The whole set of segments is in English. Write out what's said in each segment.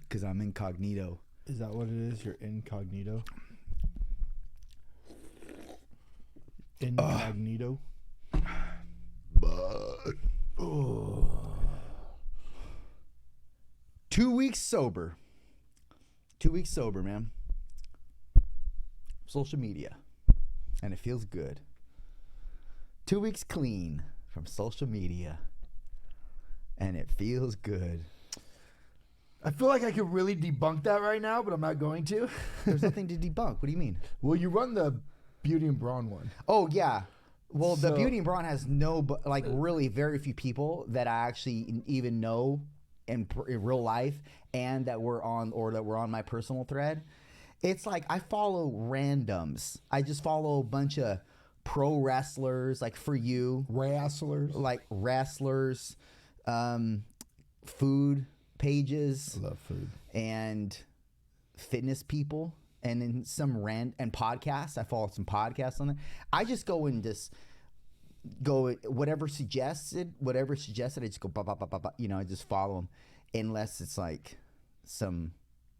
Because I'm incognito. Is that what it is? You're incognito? Incognito? Oh. 2 weeks sober. 2 weeks sober, man. Social media. And it feels good. 2 weeks clean from social media. And it feels good. I feel like I could really debunk that right now, but I'm not going to. There's nothing to debunk. What do you mean? Well, you run the Beauty and Brawn one. Oh, yeah. Well, the Beauty and Brawn has really very few people that I actually even know in real life and that were on my personal thread. It's like I follow randoms. I just follow a bunch of pro wrestlers, like for you. Wrestlers. Like wrestlers, food pages. I love food. And fitness people. And then and podcasts. I follow some podcasts on there. I just go and just go whatever suggested. I just go I just follow them, unless it's like some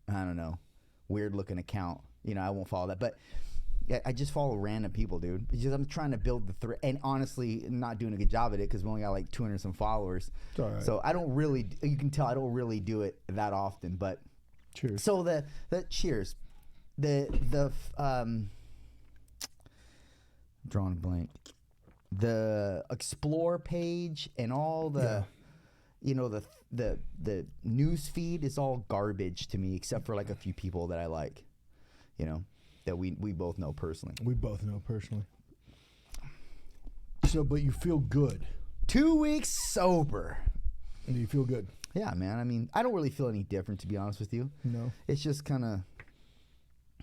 I don't know weird looking account. I won't follow that. But yeah, I just follow random people, dude. Because I'm trying to build the thread, and honestly, not doing a good job at it because we only got like 200 some followers. It's all right. So I don't really. You can tell I don't really do it that often. But cheers. So the cheers. The drawing a blank. The explore page and all the the news feed is all garbage to me, except for like a few people that I like, that we both know personally. So, but you feel good. 2 weeks sober. And you feel good. Yeah, man. I mean, I don't really feel any different, to be honest with you. No. It's just kind of,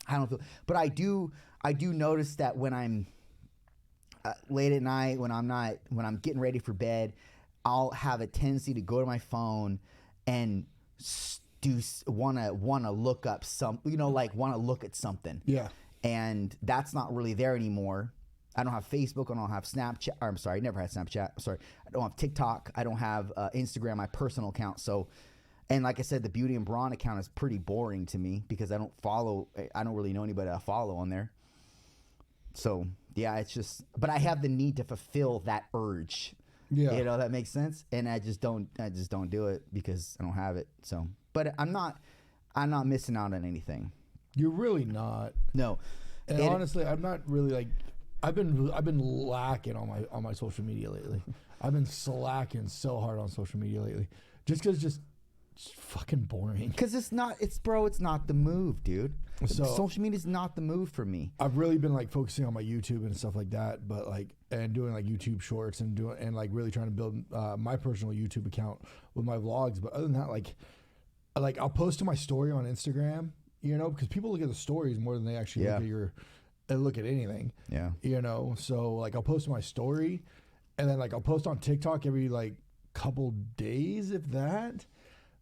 I don't feel, but I do notice that when I'm late at night, when I'm getting ready for bed, I'll have a tendency to go to my phone and want to look up want to look at something. Yeah. And that's not really there anymore. I don't have Facebook. I don't have Snapchat. I'm sorry, I never had Snapchat. I'm sorry. I don't have TikTok. I don't have Instagram, my personal account. So, and like I said, the Beauty and Brawn account is pretty boring to me because I don't really know anybody I follow on there. So, yeah, it's just, but I have the need to fulfill that urge. Yeah. That makes sense. And I just don't do it because I don't have it. So, but I'm not missing out on anything. You're really not. No. And honestly, I'm not really like, I've been lacking on my social media lately. I've been slacking so hard on social media lately. Just because it's fucking boring. Because it's not the move, dude. So social media is not the move for me. I've really been like focusing on my YouTube and stuff like that, but and doing like YouTube shorts and really trying to build my personal YouTube account with my vlogs. But other than that, like I'll post to my story on Instagram, because people look at the stories more than they actually look at anything. Yeah. So like I'll post to my story, and then like I'll post on TikTok every like couple days, if that.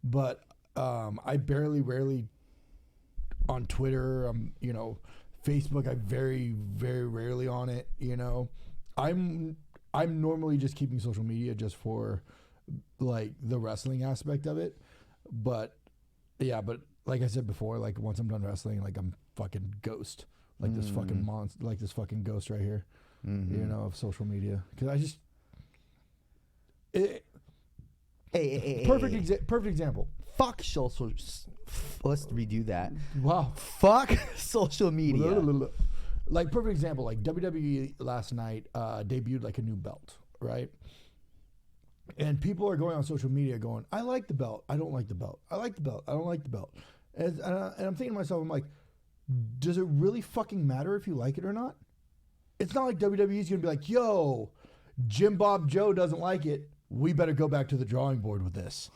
But I rarely on Twitter, Facebook, I very, very rarely on it, I'm normally just keeping social media just for like the wrestling aspect of it. But yeah, but like I said before, like once I'm done wrestling, like I'm fucking ghost. Like this fucking monster, like this fucking ghost right here, of social media. Because I just, perfect example. Fuck social. Let's redo that. Wow. Fuck social media. Like perfect example. Like WWE last night debuted like a new belt, right? And people are going on social media going, "I like the belt. I don't like the belt. I like the belt. I don't like the belt." And I'm thinking to myself, I'm like, does it really fucking matter if you like it or not? It's not like WWE's gonna be like, "Yo, Jim Bob Joe doesn't like it. We better go back to the drawing board with this."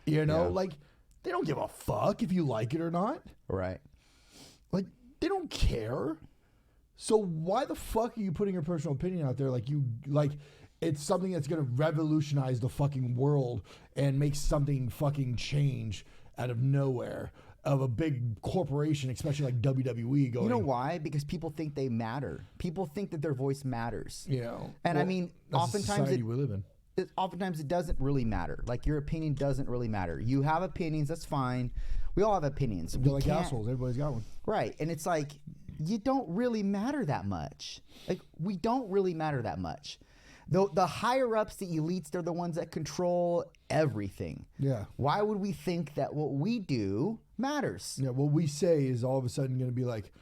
Like they don't give a fuck if you like it or not. Right. Like they don't care. So why the fuck are you putting your personal opinion out there? Like it's something that's going to revolutionize the fucking world and make something fucking change out of nowhere of a big corporation, especially like WWE going. You know why? Because people think they matter. People think that their voice matters. And I mean, that's oftentimes the society we live in. oftentimes it doesn't really matter. Like, your opinion doesn't really matter. You have opinions, that's fine. We all have opinions. They're like assholes. Everybody's got one. Right. And it's like, you don't really matter that much. Like, we don't really matter that much. The higher ups, the elites, they're the ones that control everything. Yeah. Why would we think that what we do matters? Yeah. What we say is all of a sudden going to be like,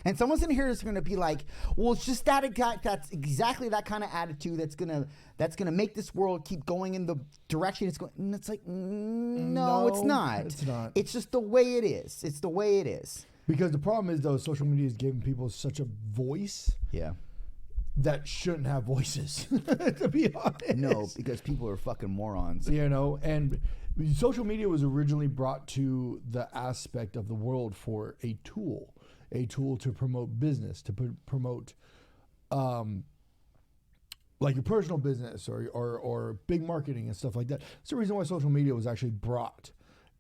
and someone's in here is going to be like, well, it's just that's exactly that kind of attitude that's gonna make this world keep going in the direction it's going. And it's like, no, it's not. It's not. It's just the way it is. It's the way it is. Because the problem is, though, social media is giving people such a voice. Yeah. That shouldn't have voices, to be honest. No, because people are fucking morons. You know, and social media was originally brought to the aspect of the world for a tool to promote business, to promote like your personal business or big marketing and stuff like that. That's the reason why social media was actually brought.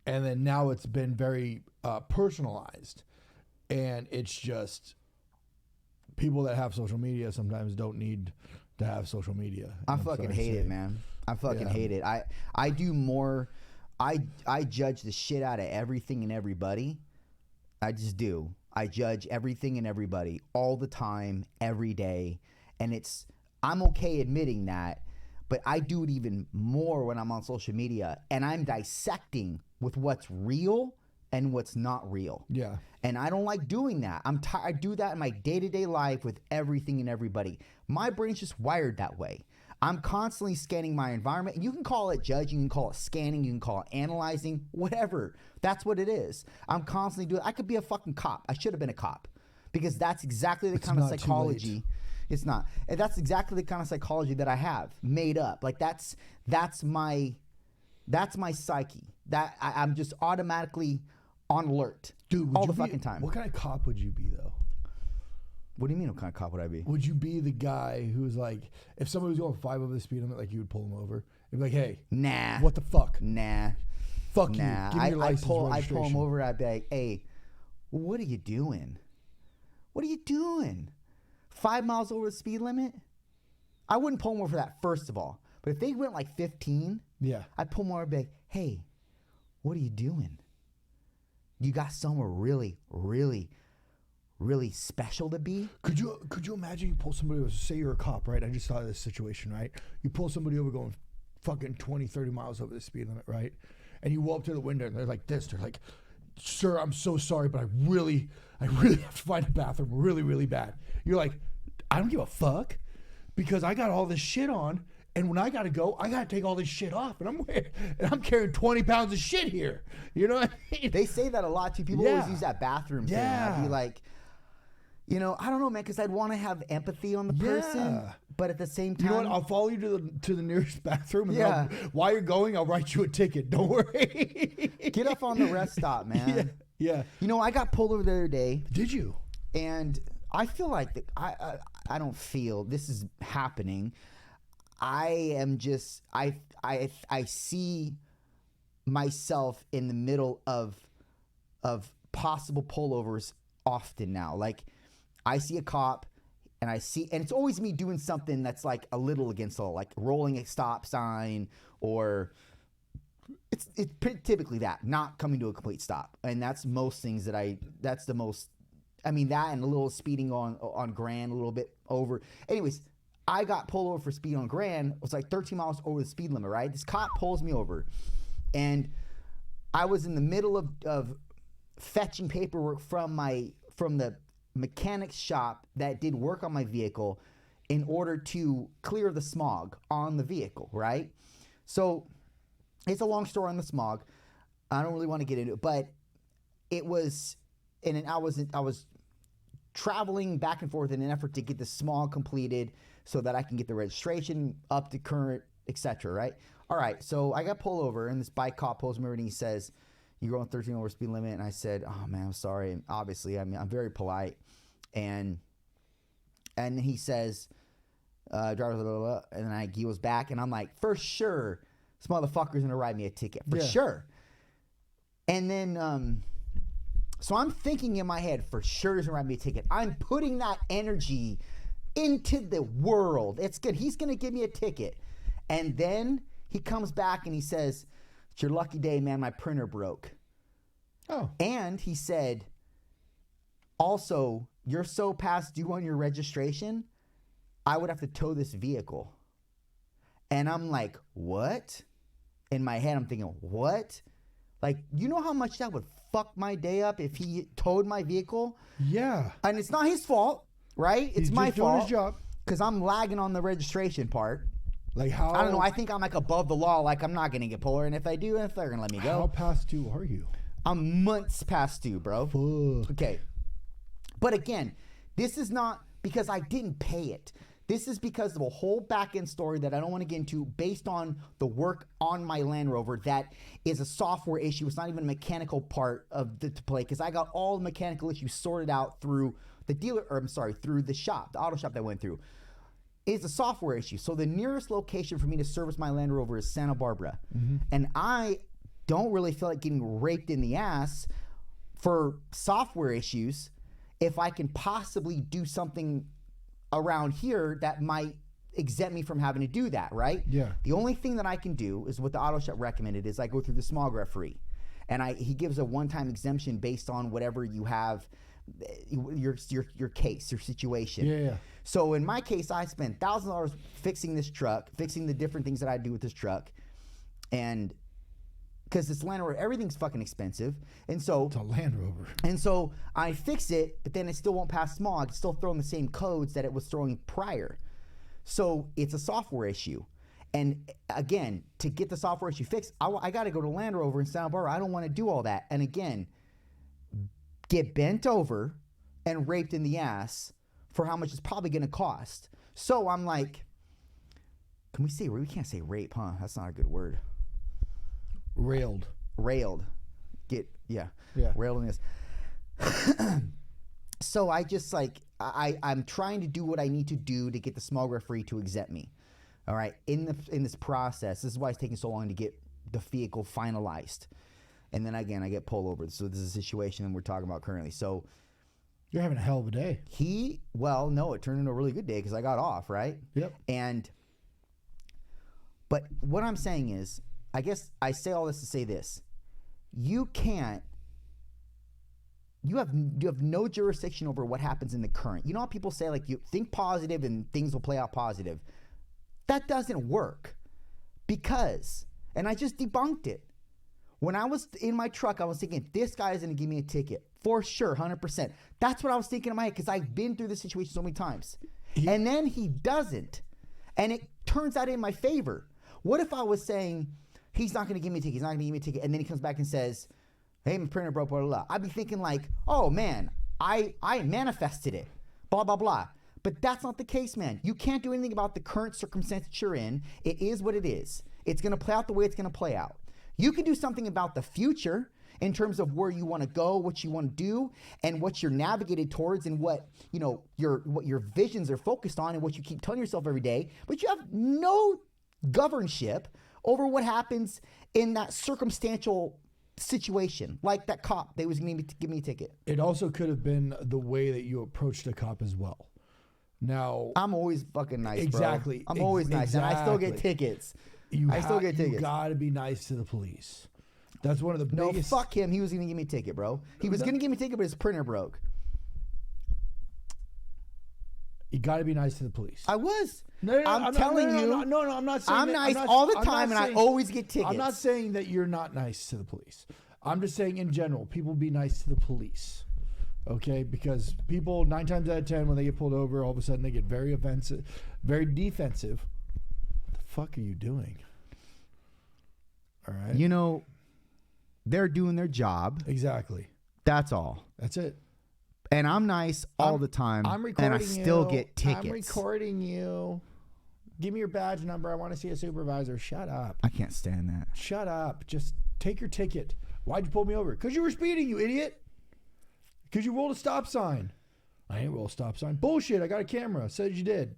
And then now it's been very personalized. And it's just... people that have social media sometimes don't need to have social media. I fucking hate it, man. I fucking hate it. I do more. I judge the shit out of everything and everybody. I just do. I judge everything and everybody all the time, every day. And I'm okay admitting that, but I do it even more when I'm on social media and I'm dissecting with what's real and what's not real. Yeah. And I don't like doing that. I do that in my day-to-day life with everything and everybody. My brain's just wired that way. I'm constantly scanning my environment. And you can call it judging, you can call it scanning, you can call it analyzing, whatever. That's what it is. I'm constantly doing. I could be a fucking cop. I should have been a cop, because that's exactly the kind of psychology. It's not. And that's exactly the kind of psychology that I have made up. Like that's my psyche. That I'm just automatically on alert. Dude, all the fucking time. What kind of cop would you be, though? What do you mean, what kind of cop would I be? Would you be the guy who's like, if somebody was going 5 over the speed limit, like you would pull them over? You'd be like, hey. Nah. What the fuck? Nah. Fuck nah. you. Give me your license registration. I'd pull him over. I'd be like, hey, what are you doing? What are you doing? 5 miles over the speed limit? I wouldn't pull him over for that, first of all. But if they went like 15, yeah, I'd pull him over and be like, hey, what are you doing? You got somewhere really, really, really special to be? Could you imagine you pull somebody over, say you're a cop, right? I just thought of this situation, right? You pull somebody over going fucking 20, 30 miles over the speed limit, right? And you walk up to the window and they're like this. They're like, sir, I'm so sorry, but I really have to find a bathroom really, really bad. You're like, I don't give a fuck, because I got all this shit on. And when I gotta go, I gotta take all this shit off, and I'm carrying 20 pounds of shit here. You know what I mean? They say that a lot too. People always use that bathroom thing. I'd be like, I don't know, man, because I'd want to have empathy on the person, but at the same time, you know what? I'll follow you to the nearest bathroom. And while you're going, I'll write you a ticket. Don't worry. Get up on the rest stop, man. Yeah. I got pulled over the other day. Did you? And I feel like I don't feel this is happening. I am just I see myself in the middle of possible pullovers often now. Like, I see a cop and it's always me doing something that's like a little against the law, like rolling a stop sign, or it's typically that, not coming to a complete stop. And that's most things that that and a little speeding on Grand, a little bit over. Anyways, I got pulled over for speed on Grand. It was like 13 miles over the speed limit, right? This cop pulls me over, and I was in the middle of fetching paperwork from the mechanic's shop that did work on my vehicle in order to clear the smog on the vehicle, right? So it's a long story on the smog. I don't really want to get into it, but it was, and I was traveling back and forth in an effort to get the smog completed so that I can get the registration up to current, etc. Right? All right. So I got pulled over, and this bike cop pulls me over and he says, "You're going 13 over speed limit." And I said, "Oh man, I'm sorry." And obviously, I'm very polite, and he says, "Driver," blah, blah, blah. And then he goes back, and I'm like, "For sure, this motherfucker's gonna write me a ticket for sure." And then, so I'm thinking in my head, for sure he's gonna write me a ticket. I'm putting that energy into the world. It's good. He's gonna give me a ticket. And then he comes back and he says, "It's your lucky day, man. My printer broke." Oh. And he said, "Also, you're so past due on your registration, I would have to tow this vehicle." And I'm like, what? In my head, I'm thinking, what? Like, you know how much that would fuck my day up if he towed my vehicle? Yeah. And it's not his fault, right? It's my just doing fault. his job. Because I'm lagging on the registration part. Like how? I don't know. I think I'm like above the law. Like I'm not going to get pulled. And if I do, if they're going to let me How go. past due are you? I'm months past due, bro. Fuck. Okay. But again, this is not because I didn't pay it. This is because of a whole back end story that I don't want to get into based on the work on my Land Rover that is a software issue. It's not even a mechanical part of the to play because I got all the mechanical issues sorted out through the dealer, or I'm sorry, through the shop, the auto shop that I went through. It's a software issue. So the nearest location for me to service my Land Rover is Santa Barbara. Mm-hmm. And I don't really feel like getting raped in the ass for software issues if I can possibly do something around here that might exempt me from having to do that, right? Yeah. The only thing that I can do is what the auto shop recommended is I go through the smog referee. And he gives a one-time exemption based on whatever you have, your case, your situation. Yeah. So in my case, I spent $1,000 fixing this truck, fixing the different things that I do with this truck. And because this Land Rover, everything's fucking expensive. And so It's a Land Rover. And so I fix it, but then it still won't pass smog. It's still throwing the same codes that it was throwing prior. So it's a software issue. And again, to get the software issue fixed, I got to go to Land Rover in Santa Barbara. I don't want to do all that. And again, get bent over and raped in the ass for how much it's probably going to cost. So I'm like, can we say, we can't say rape, huh? That's not a good word. Railed. Railed. Railed in this. So I just like, I'm trying to do what I need to do to get the smog referee to exempt me. All right. In this process, this is why it's taking so long to get the vehicle finalized. And then again, I get pulled over. So this is a situation we're talking about currently. So you're having a hell of a day. No, it turned into a really good day because I got off, right? Yep. But what I'm saying is, I guess I say all this to say this. You have no jurisdiction over what happens in the current. You know how people say, like, you think positive and things will play out positive. That doesn't work because, and I just debunked it. When I was in my truck, I was thinking, this guy is going to give me a ticket. For sure, 100%. That's what I was thinking in my head because I've been through this situation so many times. And then he doesn't. And it turns out in my favor. What if I was saying, he's not going to give me a ticket, he's not going to give me a ticket, and then he comes back and says, hey, my printer broke, blah, blah, blah. I'd be thinking like, oh, man, I manifested it, blah, blah, blah. But that's not the case, man. You can't do anything about the current circumstance that you're in. It is what it is. It's going to play out the way it's going to play out. You can do something about the future in terms of where you want to go, what you want to do, and what you're navigated towards, and what your visions are focused on, and what you keep telling yourself every day. But you have no governship over what happens in that circumstantial situation, like that cop that was going to give me a ticket. It also could have been the way that you approached a cop as well. Now, I'm always fucking nice, exactly. bro. I'm always nice, and I still get tickets. I still get tickets. You got to be nice to the police. That's one of the biggest. No, fuck him. He was going to give me a ticket, bro. He was going to give me a ticket, but his printer broke. You got to be nice to the police. I was. No, I'm telling you. I'm not saying I'm nice all the time, and I always get tickets. I'm not saying that you're not nice to the police. I'm just saying in general, people be nice to the police. Okay? Because people, 9 times out of 10, when they get pulled over, all of a sudden they get very offensive, very defensive. What the fuck are you doing? All right? You know, they're doing their job. Exactly. That's all. That's it. And I'm nice all the time. I'm recording and I still get tickets. I'm recording you. Give me your badge number. I want to see a supervisor. Shut up. I can't stand that. Shut up. Just take your ticket. Why'd you pull me over? Because you were speeding, you idiot. Because you rolled a stop sign. I ain't roll a stop sign. Bullshit. I got a camera. Said you did.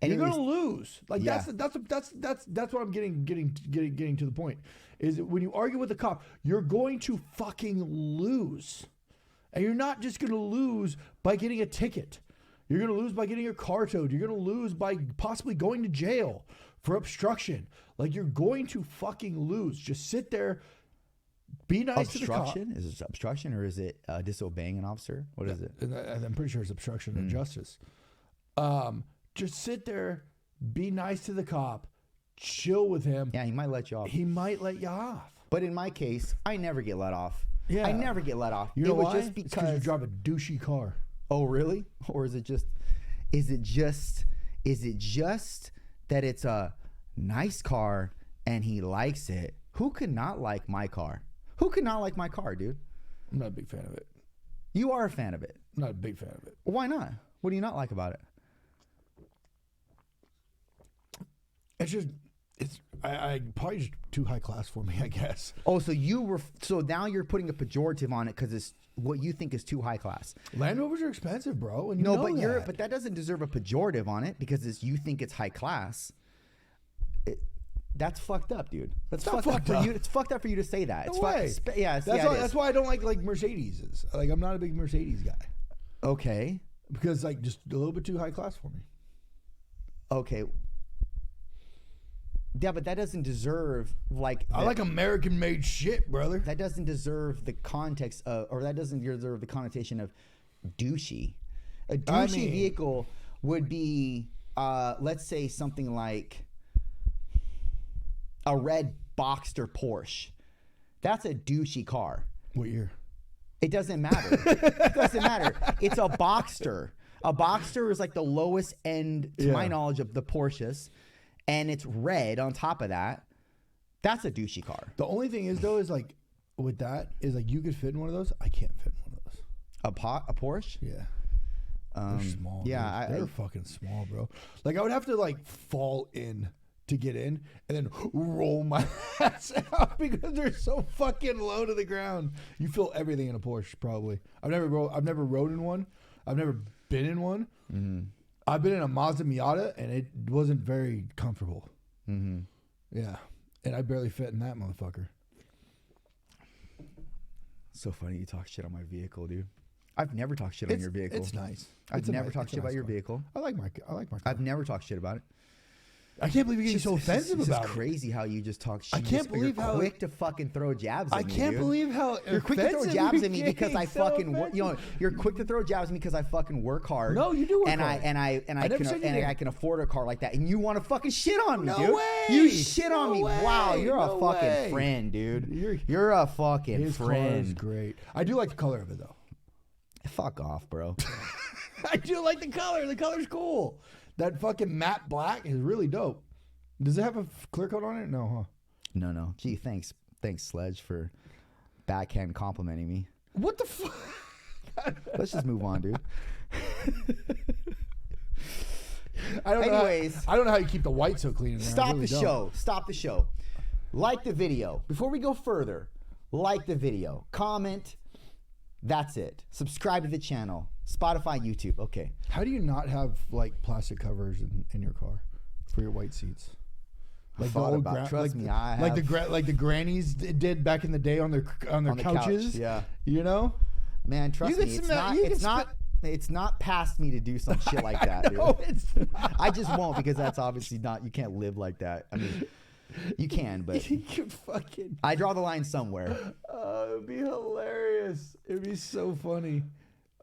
And you're gonna lose. Like that's what I'm getting to the point. Is that when you argue with a cop, you're going to fucking lose. And you're not just going to lose by getting a ticket. You're going to lose by getting your car towed. You're going to lose by possibly going to jail for obstruction. Like, you're going to fucking lose. Just sit there. Be nice to the cop. Obstruction? Is it obstruction or is it disobeying an officer? What is it? I'm pretty sure it's obstruction of justice. Just sit there, be nice to the cop, chill with him. Yeah, he might let you off. He might let you off. But in my case, I never get let off. Yeah. I never get let off. You know why? Just It's because you drive a douchey car. Oh, really? Or is it just that it's a nice car and he likes it? Who could not like my car? Who could not like my car, dude? I'm not a big fan of it. You are a fan of it. I'm not a big fan of it. Why not? What do you not like about it? It's just, I probably just too high class for me, I guess. Oh, so now you're putting a pejorative on it because it's what you think is too high class. Land Rovers are expensive, bro. And but that doesn't deserve a pejorative on it because you think it's high class. That's fucked up, dude. That's fucked up for you. It's fucked up for you to say that. No way. That's why I don't like Mercedes. Like, I'm not a big Mercedes guy. Okay. Because, like, just a little bit too high class for me. Okay. Yeah, but that doesn't deserve I like American-made shit, brother. That doesn't deserve the context of, or that doesn't deserve the connotation of douchey. A douchey vehicle would be, let's say something like a red Boxster Porsche. That's a douchey car. What year? It doesn't matter. It doesn't matter. It's a Boxster. A Boxster is like the lowest end, to my knowledge, of the Porsches. And it's red on top of that. That's a douchey car. The only thing is, though, is like, with that, is like you could fit in one of those. I can't fit in one of those. A Porsche? Yeah. They're small. Yeah. They're fucking small, bro. Like, I would have to, like, fall in to get in and then roll my ass out because they're so fucking low to the ground. You feel everything in a Porsche, probably. I've never rode in one. I've never been in one. Mm-hmm. I've been in a Mazda Miata and it wasn't very comfortable. Mm-hmm. Yeah. And I barely fit in that motherfucker. So funny you talk shit on my vehicle, dude. I've never talked shit on your vehicle. It's nice. I've never talked shit about your vehicle. I like my car. I've never talked shit about it. I can't believe you're getting so offensive about it. It's crazy how you just talk shit. I can't believe how quick to fucking throw jabs at me. I can't believe how you're quick to throw jabs at me because I fucking work. You know, you're quick to throw jabs at me because I fucking work hard. No, you do work hard. I can afford a car like that, and you want to fucking shit on me, dude. No way. You shit on me. way. Wow, you're No a fucking way. friend, dude. You're a fucking His friend. car is great. I do like the color of it though. Fuck off, bro. I do like the color. The color's cool. That fucking matte black is really dope. Does it have a clear coat on it? No, huh? No. Gee, thanks, Sledge, for backhand complimenting me. What the fuck? Let's just move on, dude. I don't know how you keep the white so clean in there. Stop the show. Like the video. Before we go further, like the video. Comment. That's it. Subscribe to the channel. Spotify, YouTube. Okay. How do you not have like plastic covers in your car for your white seats? Like the old trust me, I have. Like the grannies did back in the day on their couches. Couch, yeah. You know? Man, trust me, it's not past me to do some shit like that, dude. No, it's not. I just won't because that's obviously not. You can't live like that. I mean, you can, but you fucking. I draw the line somewhere. Oh, it'd be hilarious. It'd be so funny.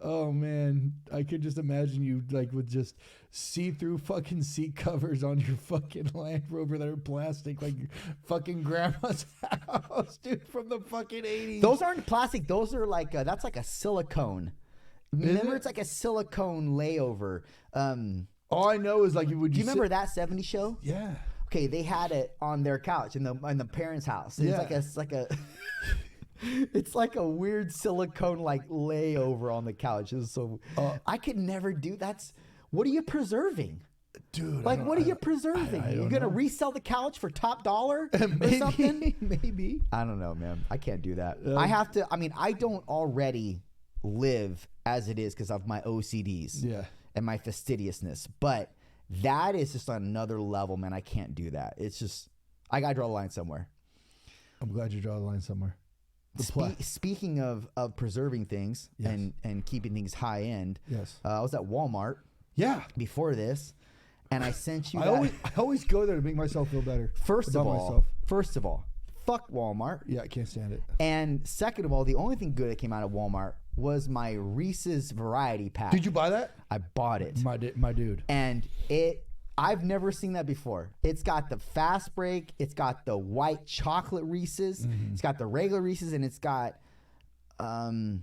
Oh man, I could just imagine you like with just see-through fucking seat covers on your fucking Land Rover that are plastic, like your fucking grandma's house, dude, from the fucking 80s. Those aren't plastic. Those are like that's like a silicone. Remember, it's like a silicone layover. All I know is like, do you remember that '70s show? Yeah. Okay, they had it on their couch in the parents' house. It's like a. It's like a weird silicone like layover on the couch. It's so I could never do that's what are you preserving? Dude, like what are you preserving? You're gonna resell the couch for top dollar or something? Maybe. I don't know, man. I can't do that. I don't already live as it is because of my OCDs and my fastidiousness. But that is just on another level, man. I can't do that. It's just I gotta draw the line somewhere. I'm glad you draw the line somewhere. Speaking of preserving things and keeping things high end, yes, I was at Walmart. Yeah. Before this, and I sent you. I always go there to make myself feel better. First of all, fuck Walmart. Yeah, I can't stand it. And second of all, the only thing good that came out of Walmart was my Reese's variety pack. Did you buy that? I bought it. My dude. And I've never seen that before. It's got the fast break. It's got the white chocolate Reese's. Mm-hmm. It's got the regular Reese's, and it's got. Do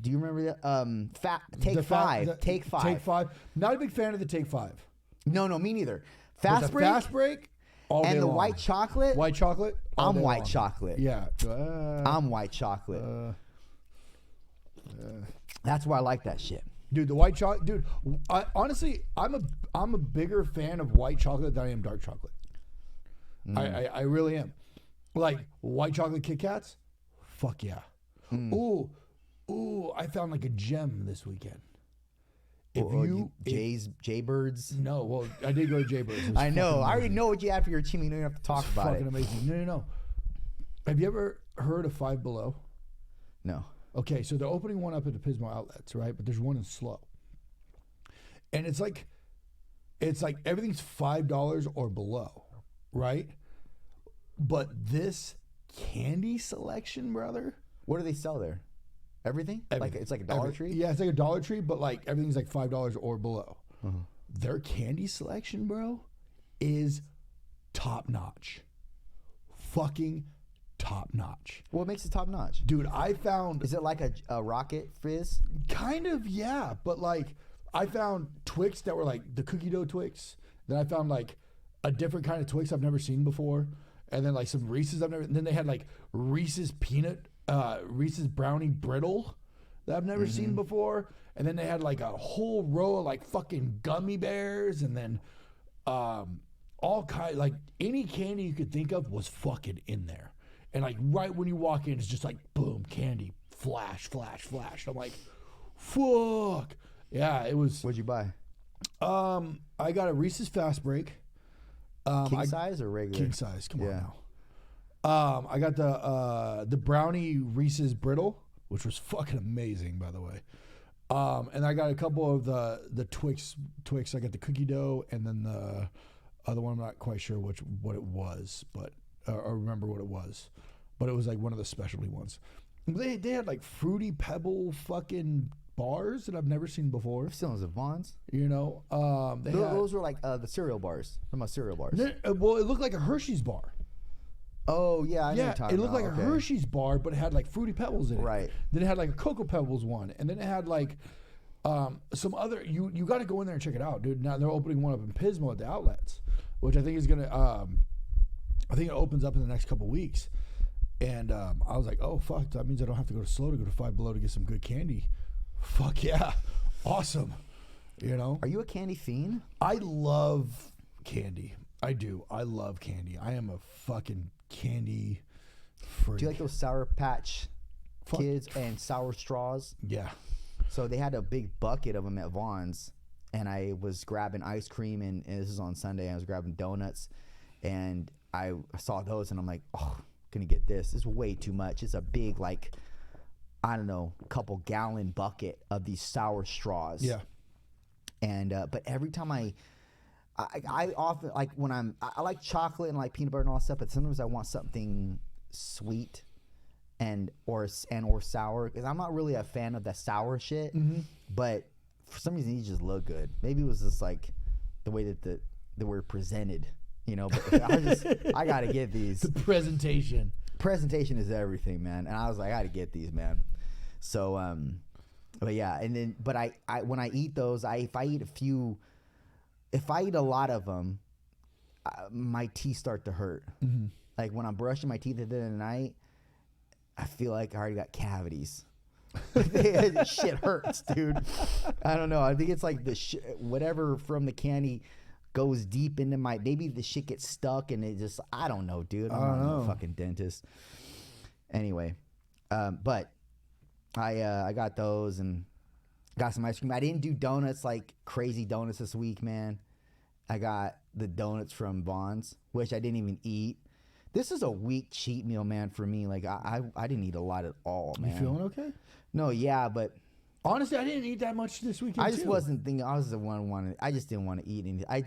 you remember that? Take Five. Take Five. Not a big fan of the Take Five. No, me neither. Fast break. All and day the long. white chocolate. White chocolate. I'm white chocolate. Yeah. I'm white chocolate. That's why I like that shit. Dude, the white chocolate. Dude, honestly, I'm a bigger fan of white chocolate than I am dark chocolate. I really am. Like white chocolate Kit Kats. Fuck yeah. Ooh, I found like a gem this weekend. Jaybirds. No, well, I did go to Jaybirds. I know. I already know what you have for your chimney. You don't have to talk about fucking it. Amazing. No. Have you ever heard of Five Below? No. Okay, so they're opening one up at the Pismo outlets, right? But there's one in Slow. And it's like everything's $5 or below, right? But this candy selection, brother. What do they sell there? Everything? Like it's like a Dollar Tree? Yeah, it's like a Dollar Tree, but like everything's like $5 or below. Their candy selection, bro, is top notch. Fucking top notch. What makes it top notch? Dude, I found... Is it like a Rocket Fizz? Kind of, yeah. But like, I found Twix that were like the cookie dough Twix. Then I found like a different kind of Twix I've never seen before. And then like some Reese's I've never... And then they had like Reese's Reese's Brownie Brittle that I've never seen before. And then they had like a whole row of like fucking gummy bears. And then all kind... Like any candy you could think of was fucking in there. And like right when you walk in, it's just like boom, candy, flash. I'm like, fuck. Yeah, it was. What'd you buy? I got a Reese's Fast Break. King size or regular? King size. Come on now. I got the brownie Reese's Brittle, which was fucking amazing, by the way. And I got a couple of the Twix. I got the cookie dough, and then the other one. I'm not quite sure what it was, but. I remember what it was, but it was like one of the specialty ones. They had like Fruity Pebble fucking bars that I've never seen before. Still was it Vaughn's? You know, those were like the cereal bars. I'm about cereal bars. Well, it looked like a Hershey's bar. Oh yeah, I know yeah. It looked like a Hershey's bar, but it had like Fruity Pebbles in it. Right. Then it had like a Cocoa Pebbles one, and then it had like some other. You got to go in there and check it out, dude. Now they're opening one up in Pismo at the outlets, which I think is gonna. I think it opens up in the next couple weeks. And I was like, oh, fuck, that means I don't have to go to Slow to go to Five Below to get some good candy. Fuck yeah. Awesome. You know? Are you a candy fiend? I love candy. I do. I love candy. I am a fucking candy freak. Do you like those Sour Patch Kids and Sour Straws? Yeah. So they had a big bucket of them at Vaughn's. And I was grabbing ice cream, and this is on Sunday. I was grabbing donuts. And I saw those and I'm like, oh, gonna get this. This is way too much. It's a big, like, I don't know, couple gallon bucket of these sour straws. Yeah. And but every time I often like when I like chocolate and like peanut butter and all that stuff, but sometimes I want something sweet and or sour because I'm not really a fan of the sour shit. But for some reason these just look good. Maybe it was just like the way that they were presented. You know, but I gotta get these. The presentation is everything, man. And I was like, I gotta get these, man. So, but yeah, and then, but I when I eat those, if I eat a lot of them, my teeth start to hurt. Like when I'm brushing my teeth at the end of the night, I feel like I already got cavities. Shit hurts, dude. I don't know. I think it's like whatever from the candy goes deep into maybe the shit gets stuck and it just, I don't know, dude. I'm not a fucking dentist. Anyway, but I got those and got some ice cream. I didn't do donuts like crazy donuts this week, man. I got the donuts from Vaughn's, which I didn't even eat. This is a weak cheat meal, man, for me. Like I didn't eat a lot at all, man. You feeling okay? No, yeah, but Honestly, I didn't eat that much this weekend. I just too. wasn't thinking. I was the one wanted. I just didn't want to eat anything.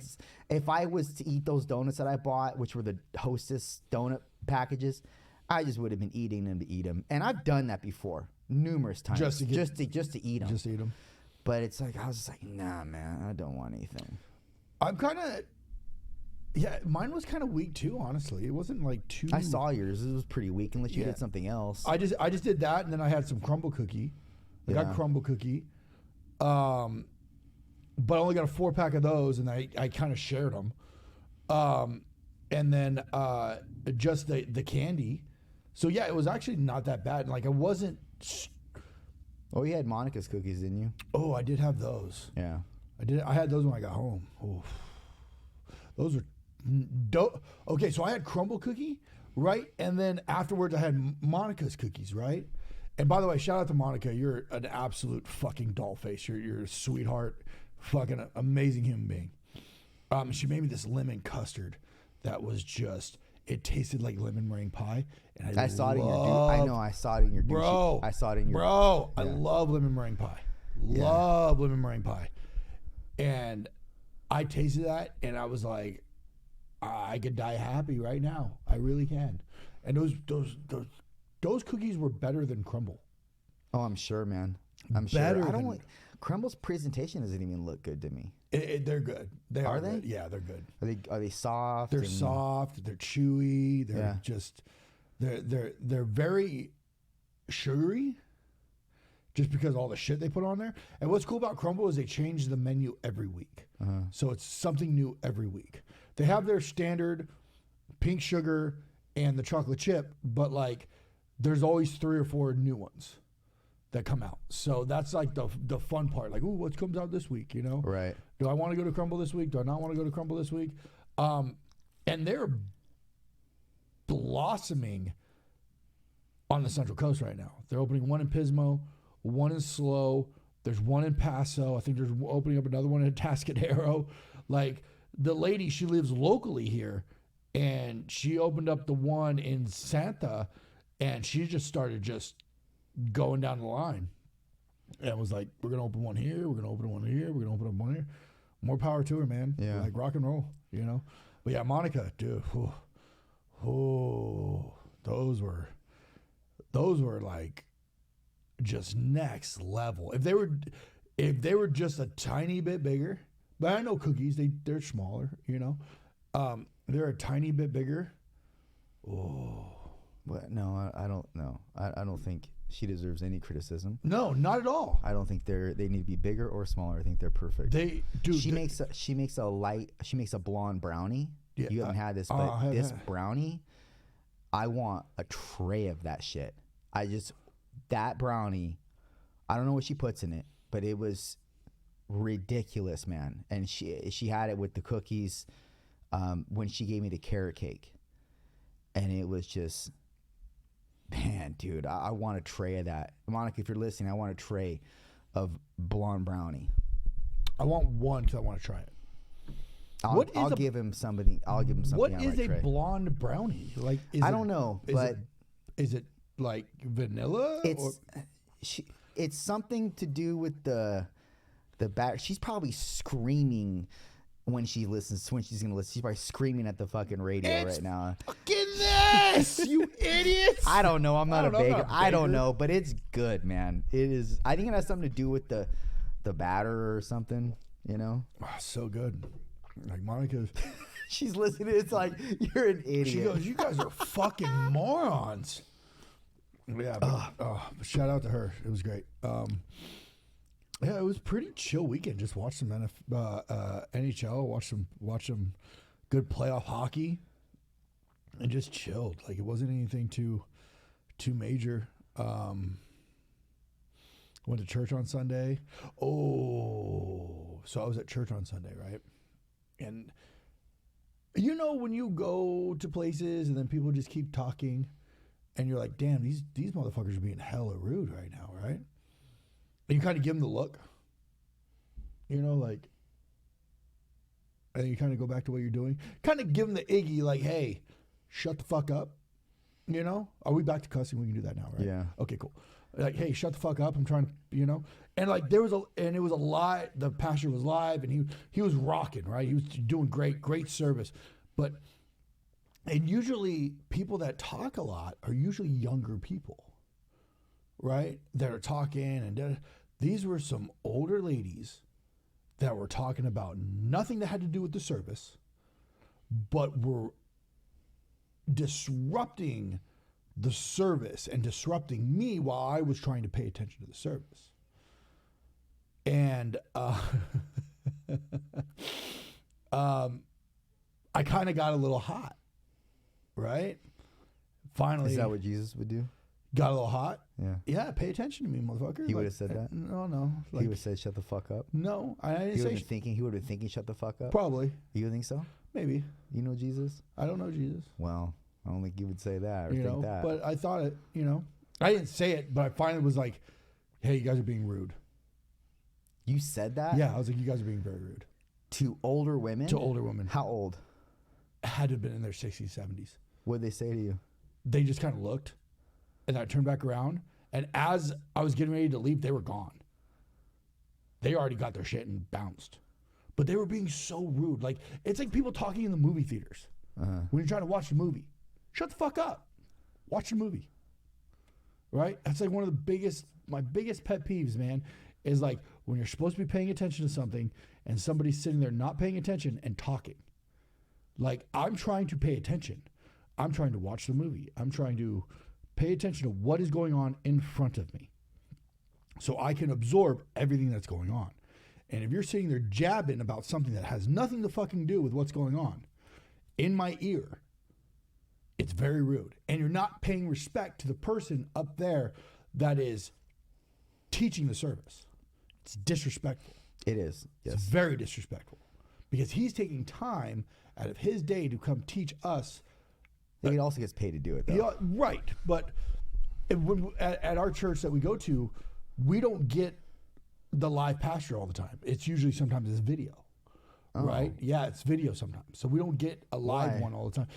If I was to eat those donuts that I bought, which were the Hostess donut packages, I just would have been eating them to eat them. And I've done that before numerous times, just to eat them. Just eat them. But it's like I was just like, nah, man, I don't want anything. I'm kind of. Yeah, mine was kind of weak too. Honestly, it wasn't like too. I saw yours. It was pretty weak, unless you did something else. I just did that, and then I had some crumble cookie. I got crumble cookie, but I only got a 4-pack of those, and I kind of shared them. And then just the candy. So yeah, it was actually not that bad. Like I wasn't. Oh, you had Monica's cookies, didn't you? Oh, I did have those. Yeah, I did. I had those when I got home. Oof. Those were okay. So I had crumble cookie, right, and then afterwards I had Monica's cookies, right. And by the way, shout out to Monica. You're an absolute fucking doll face. You're a sweetheart, fucking amazing human being. She made me this lemon custard that was just. It tasted like lemon meringue pie, and I saw it in your. I know. I saw it in your. Bro, I saw it in your. Bro, yeah. I love lemon meringue pie. Love lemon meringue pie, and I tasted that, and I was like, I could die happy right now. I really can. And those cookies were better than crumble. Oh, I'm sure, man. I'm sure. I don't want Crumble's presentation doesn't even look good to me. They're good. Are they? Good. Yeah, they're good. Are they soft? They're soft. They're chewy. They're just they're very sugary. Just because all the shit they put on there. And what's cool about Crumble is they change the menu every week. So it's something new every week. They have their standard pink sugar and the chocolate chip, but like there's always 3 or 4 new ones that come out. So that's like the fun part. Like, ooh, what comes out this week, you know? Right. Do I want to go to Crumble this week? Do I not want to go to Crumble this week? And they're blossoming on the Central Coast right now. They're opening one in Pismo, one in Slow. There's one in Paso. I think there's opening up another one in Atascadero. Like, the lady, she lives locally here, and she opened up the one in Santa, and she just started just going down the line. And it was like, we're going to open one here, we're going to open one here, we're going to open up one here. More power to her, man. Yeah. Like rock and roll, you know? But yeah, Monica, dude, those were like just next level. If they were just a tiny bit bigger, but I know cookies, they're smaller, you know? They're a tiny bit bigger. Oh. But no, I don't know. I don't think she deserves any criticism. No, not at all. I don't think they need to be bigger or smaller. I think they're perfect. She makes a blonde brownie. Yeah, you haven't had this, but this brownie, I want a tray of that shit. That brownie, I don't know what she puts in it, but it was ridiculous, man. And she had it with the cookies when she gave me the carrot cake, and it was just. Man, dude, I want a tray of that. Monica, if you're listening, I want a tray of blonde brownie. I want one because I want to try it. I'll give him something. What is a blonde brownie? Like, I don't know, but is it like vanilla? It's something to do with the batter. She's probably screaming. When she's gonna listen, she's probably screaming at the fucking radio right now. Fucking this, you idiots! I don't know. I'm not a baker. I don't know, but it's good, man. It is. I think it has something to do with the batter or something. You know. Oh, so good. Like Monica's. She's listening. It's like you're an idiot. She goes, "You guys are fucking morons." Yeah. But shout out to her. It was great. Yeah, it was a pretty chill weekend. Just watched some NHL, watched some good playoff hockey, and just chilled. Like it wasn't anything too major. Went to church on Sunday. Oh, so I was at church on Sunday, right? And you know when you go to places and then people just keep talking, and you're like, "Damn, these motherfuckers are being hella rude right now," right? And you kind of give them the look, you know, like, and you kind of go back to what you're doing. Kind of give them the Iggy, like, hey, shut the fuck up. You know, are we back to cussing? We can do that now, right? Yeah. Okay, cool. Like, hey, shut the fuck up. I'm trying to, you know, and like it was a live. The pastor was live, and he was rocking, right? He was doing great service, and usually people that talk a lot are usually younger people, right? That are talking, and these were some older ladies that were talking about nothing that had to do with the service, but were disrupting the service and disrupting me while I was trying to pay attention to the service. And I kind of got a little hot, right? Finally. Is that what Jesus would do? Got a little hot? Yeah. Yeah, pay attention to me, motherfucker. He would have said that? No. He would have said, shut the fuck up? No, I didn't He say would have been thinking, shut the fuck up? Probably. You think so? Maybe. You know Jesus? I don't know Jesus. Well, I don't think you would say that or You think know, that. but I thought it, you know. I didn't say it, but I finally was like, hey, you guys are being rude. You said that? Yeah, I was like, you guys are being very rude. To older women? To older women. How old? Had to have been in their 60s, 70s. What did they say to you? They just kind of looked, and I turned back around, and as I was getting ready to leave, they were gone. They already got their shit and bounced. But they were being so rude. Like, it's like people talking in the movie theaters when you're trying to watch the movie. Shut the fuck up. Watch the movie. Right? That's like one of my biggest pet peeves, man, is like when you're supposed to be paying attention to something and somebody's sitting there not paying attention and talking. Like, I'm trying to pay attention. I'm trying to watch the movie. I'm trying to pay attention to what is going on in front of me so I can absorb everything that's going on. And if you're sitting there jabbing about something that has nothing to fucking do with what's going on in my ear, it's very rude. And you're not paying respect to the person up there that is teaching the service. It's disrespectful. It is. Yes. It's very disrespectful because he's taking time out of his day to come teach us. He also gets paid to do it, though. Yeah, right. But at our church that we go to, we don't get the live pastor all the time. It's usually sometimes it's video, right? Yeah, it's video sometimes. So we don't get a live one all the time.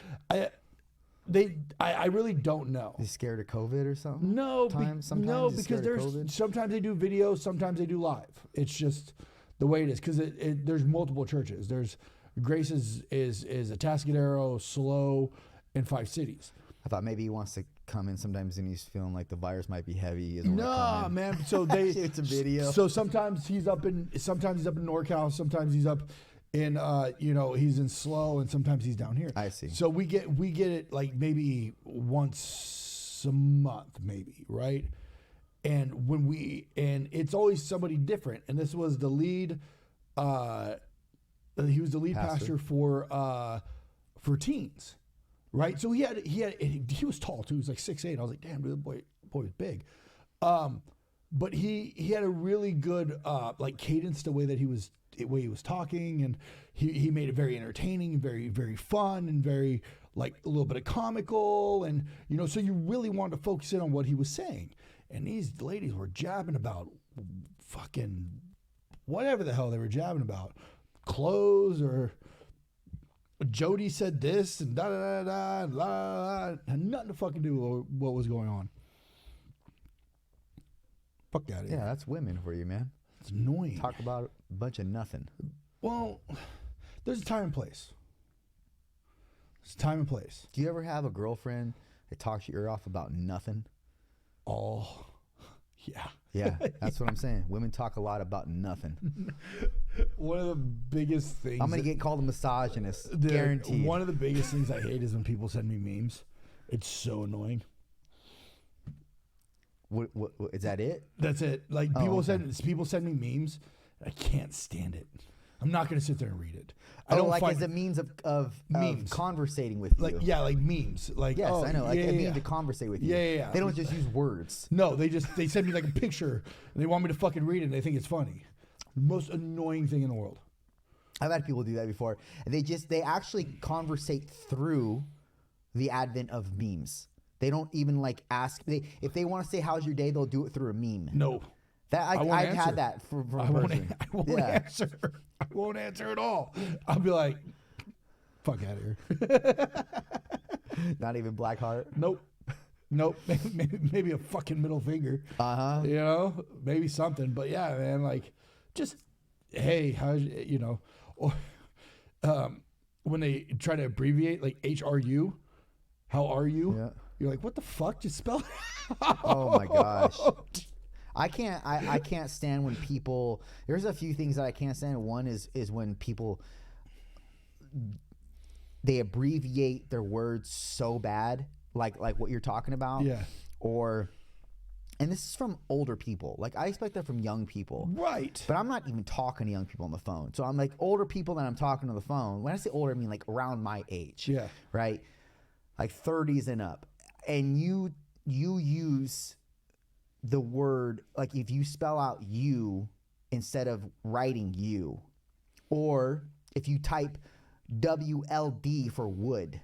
I really don't know. He's scared of COVID or something? No, Sometimes because sometimes they do video, sometimes they do live. It's just the way it is because there's multiple churches. There's Grace is Atascadero, Slow, and 5 Cities. I thought maybe he wants to come in sometimes and he's feeling like the virus might be heavy. No, man. So it's a video. So sometimes he's up in NorCal. Sometimes he's up in he's in Slow, and sometimes he's down here. I see. So we get it like maybe once a month, maybe, right? And it's always somebody different. And this was the lead. He was the lead pastor for teens. Right, so he was tall too. He was like 6'8". I was like, damn, dude, the boy was big. But he had a really good like cadence the way he was talking, and he made it very entertaining, very very fun, and very like a little bit of comical, and so you really wanted to focus in on what he was saying. And these ladies were jabbing about fucking whatever the hell they were jabbing about, clothes or. Jody said this and da da da da da. Had nothing to fucking do with what was going on. Fuck out of here. Yeah, that's women for you, man. It's annoying. Talk about a bunch of nothing. Well, there's a time and place. There's a time and place. Do you ever have a girlfriend that talks your ear off about nothing? Oh, yeah. Yeah, that's what I'm saying. Women talk a lot about nothing. One of the biggest things... I'm going to get called a misogynist. Guaranteed. One of the biggest things I hate is when people send me memes. It's so annoying. What is that it? That's it. Like, people send me memes. I can't stand it. I'm not going to sit there and read it. I don't like as a means of memes. Conversating with you. Like memes. Like, yes, I know. Like a mean to conversate with you. Yeah. They don't just use words. No, they send me like a picture and they want me to fucking read it and they think it's funny. The most annoying thing in the world. I've had people do that before. They actually conversate through the advent of memes. They don't even like ask. If they want to say how's your day, they'll do it through a meme. No. I've had that from a person. I won't answer. I won't answer at all. I'll be like, fuck out of here. Not even Black Heart? Nope. Nope. Maybe a fucking middle finger. You know, maybe something. But yeah, man, like, just hey, how's you know, or when they try to abbreviate like HRU, how are you? Yeah. You're like, what the fuck? Just spell it out. Oh my gosh. I can't stand when people. There's a few things that I can't stand. One is when people they abbreviate their words so bad, like what you're talking about. Yeah. And this is from older people. Like I expect that from young people. Right. But I'm not even talking to young people on the phone. So I'm like older people that I'm talking on the phone. When I say older, I mean like around my age. Yeah. Right. Like 30s and up. And you use the word, like if you spell out you instead of writing you, or if you type WLD for wood,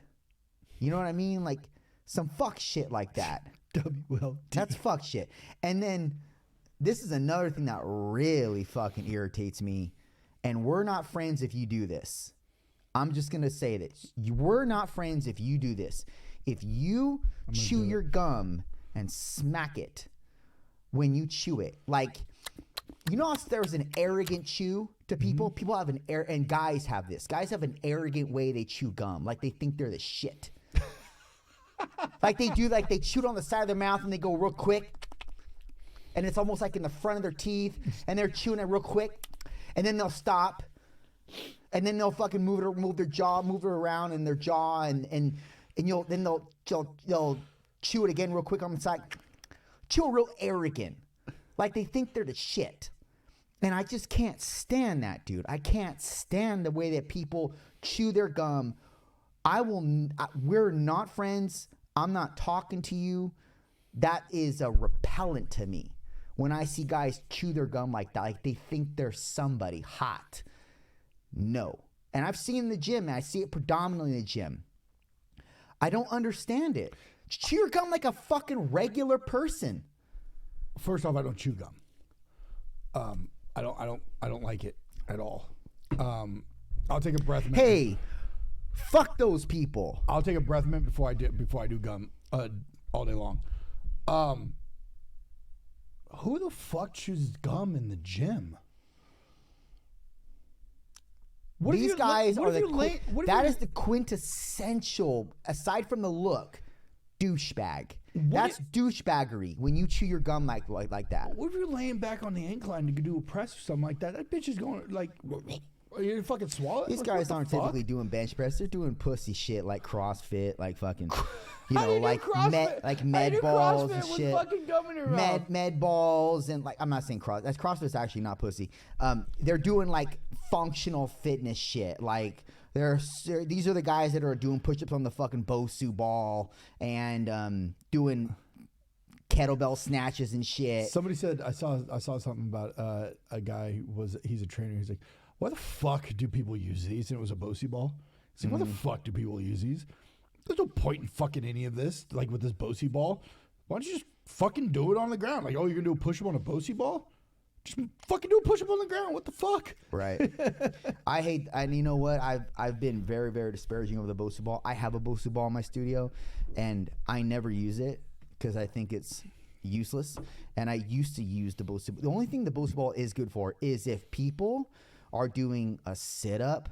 you know what I mean? Like some fuck shit like that. WLD. That's fuck shit. And then this is another thing that really fucking irritates me. And we're not friends if you do this. I'm just going to say this. We're not friends if you do this. If you chew your gum and smack it when you chew it, like, you know how there's an arrogant chew to people? People have and guys have this. Guys have an arrogant way they chew gum. Like they think they're the shit. Like they do, like they chew it on the side of their mouth and they go real quick. And it's almost like in the front of their teeth and they're chewing it real quick. And then they'll stop. And then they'll fucking move their jaw, move it around in their jaw and they'll chew it again real quick on the side. Chew real arrogant. Like they think they're the shit. And I just can't stand that, dude. I can't stand the way that people chew their gum. We're not friends. I'm not talking to you. That is a repellent to me. When I see guys chew their gum like that, like they think they're somebody hot. No. And I've seen in the gym, and I see it predominantly in the gym. I don't understand it. Chew your gum like a fucking regular person. First off, I don't chew gum. I don't like it at all. I'll take a breath mint. Hey, fuck those people. I'll take a breath mint before I do gum all day long. Who the fuck chews gum in the gym? These guys are that is the quintessential, aside from the look, douchebag. That's douchebaggery when you chew your gum like that. What if you're laying back on the incline to do a press or something like that? That bitch is going like, are you fucking swallow it? These guys aren't typically doing bench press. They're doing pussy shit like CrossFit, like fucking, you know, like med balls and shit. Med balls and like, I'm not saying CrossFit's actually not pussy. They're doing like functional fitness shit. Like these are the guys that are doing push-ups on the fucking Bosu ball and doing kettlebell snatches and shit. Somebody said I saw something about a guy he's a trainer. He's like, why the fuck do people use these? And it was a Bosu ball. He's like, why the fuck do people use these? There's no point in fucking any of this. Like with this Bosu ball, why don't you just fucking do it on the ground? Like, oh, you're gonna do a push-up on a Bosu ball? Just fucking do a push-up on the ground. What the fuck? Right. And you know what? I've been very, very disparaging over the Bosu ball. I have a Bosu ball in my studio, and I never use it because I think it's useless. And I used to use the Bosu. The only thing the Bosu ball is good for is if people are doing a sit-up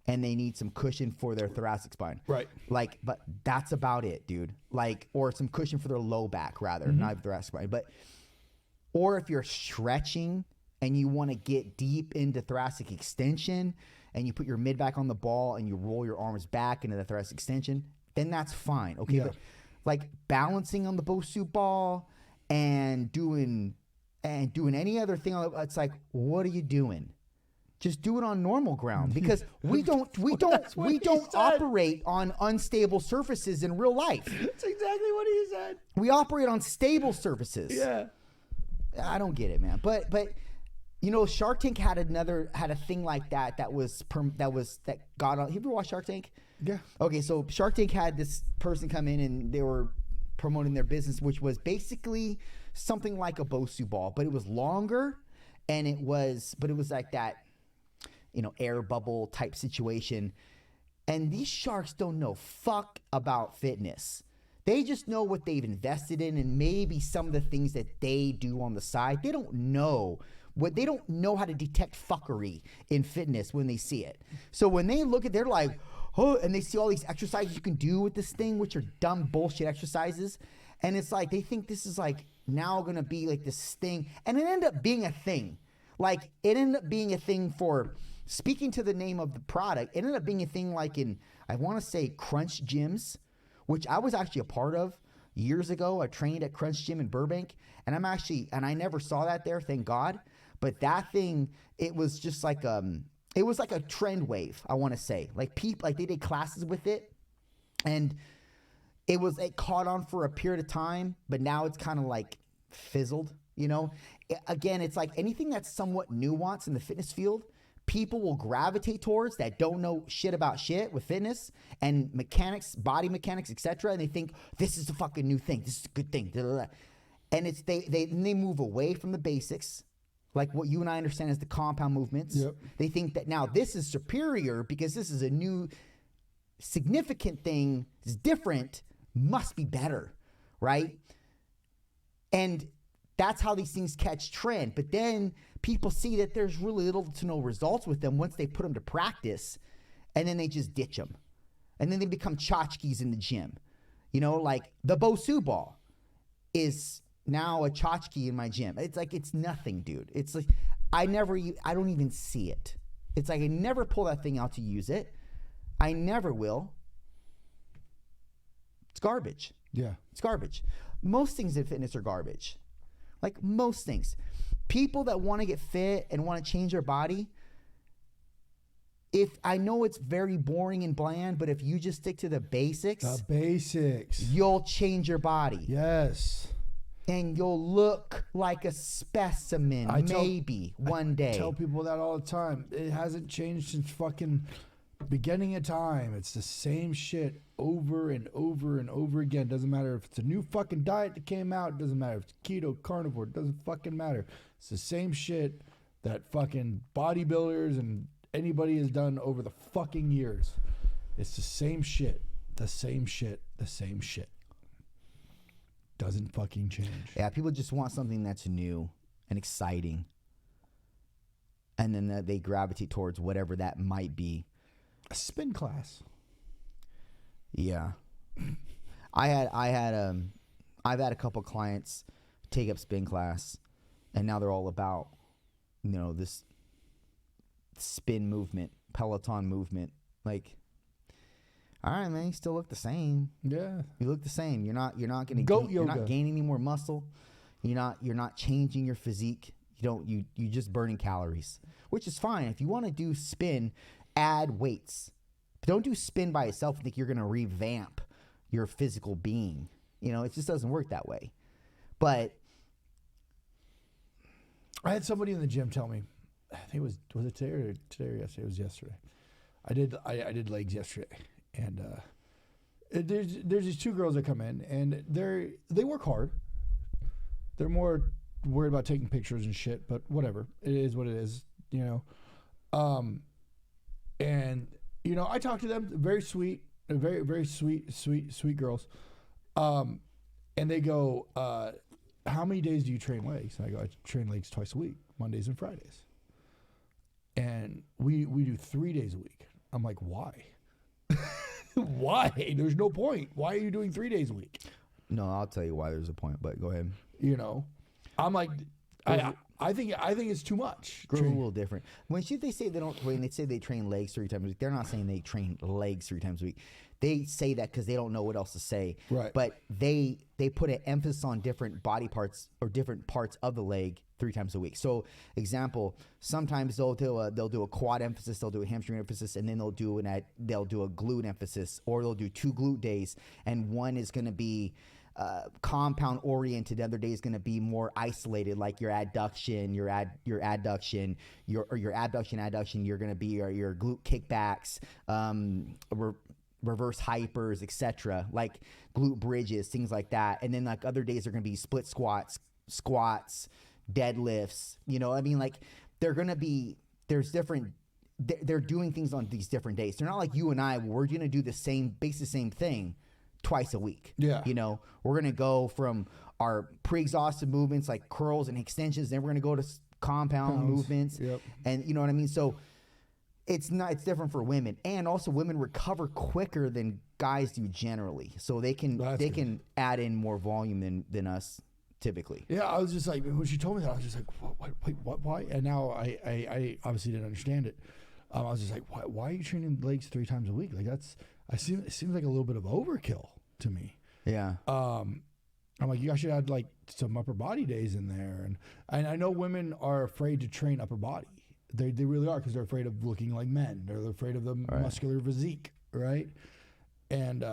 and they need some cushion for their thoracic spine. Right. Like, but that's about it, dude. Like, or some cushion for their low back, rather, not thoracic spine. But, or if you're stretching and you want to get deep into thoracic extension and you put your mid back on the ball and you roll your arms back into the thoracic extension, then that's fine. Okay. Yeah. But like balancing on the Bosu ball and doing any other thing, it's like, what are you doing? Just do it on normal ground because we don't operate on unstable surfaces in real life. That's exactly what he said. We operate on stable surfaces. Yeah. I don't get it, man. But you know, Shark Tank had a thing like that got on. You ever watch Shark Tank? Yeah. Okay, so Shark Tank had this person come in and they were promoting their business, which was basically something like a Bosu ball, but it was longer and it was like that, you know, air bubble type situation. And these sharks don't know fuck about fitness. They just know what they've invested in and maybe some of the things that they do on the side. They don't know how to detect fuckery in fitness when they see it. So when they look at, they're like, oh, and they see all these exercises you can do with this thing, which are dumb bullshit exercises. And it's like, they think this is like now going to be like this thing. And it ended up being a thing. Like it ended up being a thing for, speaking to the name of the product, it ended up being a thing like in, I want to say Crunch gyms, which I was actually a part of years ago. I trained at Crunch Gym in Burbank, and I never saw that there, thank God. But that thing, it was just like it was like a trend wave, I want to say. Like people, like they did classes with it, and it caught on for a period of time, but now it's kind of like fizzled, you know? Again, it's like anything that's somewhat nuanced in the fitness field, people will gravitate towards that don't know shit about shit with fitness and mechanics, body mechanics, etc. And they think this is the fucking new thing. This is a good thing. And it's they move away from the basics, like what you and I understand as the compound movements. Yep. They think that now this is superior because this is a new significant thing. It's different, must be better, right? And that's how these things catch trend. But then people see that there's really little to no results with them once they put them to practice, and then they just ditch them. And then they become tchotchkes in the gym. You know, like the Bosu ball is now a tchotchke in my gym. It's like, it's nothing, dude. It's like, I don't even see it. It's like I never pull that thing out to use it. I never will. It's garbage. Yeah. It's garbage. Most things in fitness are garbage. Like most things. People that want to get fit and want to change their body, if I know it's very boring and bland, but if you just stick to the basics, you'll change your body. Yes. And you'll look like a specimen one day. I tell people that all the time. It hasn't changed since fucking beginning of time. It's the same shit over and over and over again. Doesn't matter if it's a new fucking diet that came out. Doesn't matter if it's keto, carnivore. Doesn't fucking matter. It's the same shit that fucking bodybuilders and anybody has done over the fucking years. It's the same shit. The same shit. The same shit. Doesn't fucking change. Yeah, people just want something that's new and exciting. And then they gravitate towards whatever that might be. A spin class. Yeah. I've had a couple clients take up spin class, and now they're all about, you know, this spin movement, Peloton movement. Like, all right, man, you still look the same. Yeah. You look the same. You're not gonna You're not gaining any more muscle. You're not changing your physique. You just burning calories, which is fine. If you want to do spin, add weights. But don't do spin by itself and think you're gonna revamp your physical being. You know, it just doesn't work that way. But I had somebody in the gym tell me, I think was it today or yesterday? It was yesterday. I did legs yesterday, and there's these two girls that come in, and they work hard. They're more worried about taking pictures and shit, but whatever. It is what it is, you know. And you know, I talk to them, very sweet, very very sweet girls. And they go, how many days do you train legs? And I go, I train legs twice a week, Mondays and Fridays. And we do 3 days a week. I'm like, why? Why? There's no point. Why are you doing 3 days a week? no, I'll tell you why there's a point. But go ahead. You know, I'm like, I think it's too much. Girls are a little different. When they say they say they train legs 3 times a week, they're not saying they train legs 3 times a week. They say that because they don't know what else to say. Right. But they put an emphasis on different body parts or different parts of the leg 3 times a week. So, example, sometimes they'll do a quad emphasis, they'll do a hamstring emphasis, and then they'll do a glute emphasis, or they'll do 2 glute days, and one is going to be compound oriented. The other day is going to be more isolated, like your adduction, your abduction. You're going to be your glute kickbacks, reverse hypers, etc., like glute bridges, things like that. And then like other days are going to be split squats, deadlifts. You know, I mean, like they're doing things on these different days. They're not like you and I, we're going to do the same thing twice a week. Yeah. You know, we're going to go from our pre-exhausted movements like curls and extensions. Then we're going to go to compound movements. Yep. And you know what I mean? So it's different for women. And also women recover quicker than guys do generally. So they can add in more volume than us typically. Yeah, I was just like, when she told me that, I was just like, what, why? And now I obviously didn't understand it. I was just like, why are you training legs 3 times a week? Like it seems like a little bit of overkill to me. Yeah. I'm like, you guys should add like some upper body days in there. And I know women are afraid to train upper body. They really are, because they're afraid of looking like men. They're afraid of the muscular physique, right? And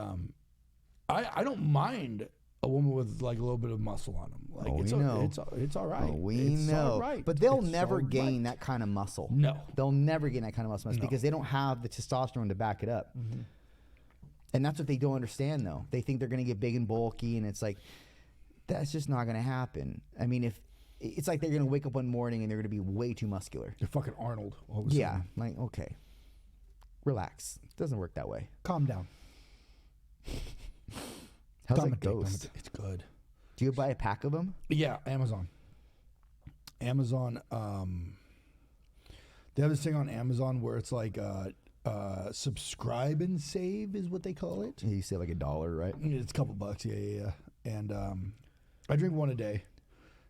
I don't mind a woman with like a little bit of muscle on them. Like it's all right. It's know. All right. But they'll never gain that kind of muscle. No. They'll never gain that kind of muscle because they don't have the testosterone to back it up. Mm-hmm. And that's what they don't understand, though. They think they're going to get big and bulky, and it's like, that's just not going to happen. I mean, if it's like they're going to wake up one morning and they're going to be way too muscular. They're fucking Arnold. All of a yeah. sudden. Like, okay. Relax. It doesn't work that way. Calm down. How's it Ghost? It's good. Do you buy a pack of them? Yeah, Amazon. They have this thing on Amazon where it's like subscribe and save is what they call it. You say like $1, right? It's a couple bucks, yeah. And I drink one a day,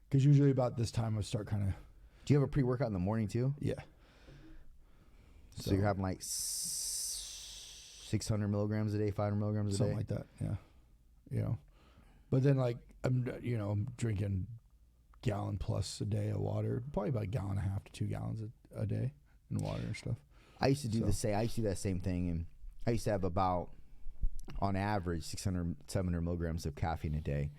because usually about this time I start kind of. Do you have a pre-workout in the morning too? Yeah. So you're having like 600 milligrams a day, 500 milligrams a day? Something like that, yeah. You know, but then like I'm drinking gallon plus a day of water, probably about 1.5 gallons to 2 gallons a day in water and stuff. I used to do I used to do that same thing, and I used to have about, on average, 600, 700 milligrams of caffeine a day,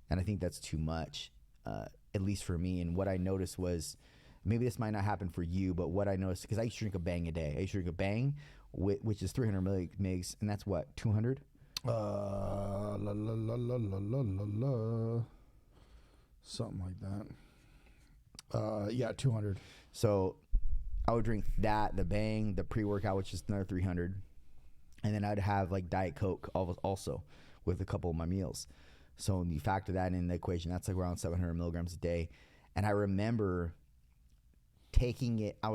and I think that's too much, at least for me. And what I noticed was, maybe this might not happen for you, but what I noticed, because I used to drink a Bang a day. I used to drink a Bang, which is 300 mgs, and that's what, 200? Something like that. Yeah, 200. So I would drink that, the Bang, the pre-workout, which is another 300, and then I'd have like Diet Coke also with a couple of my meals. So when you factor that in the equation, that's like around 700 milligrams a day. And I remember taking it. I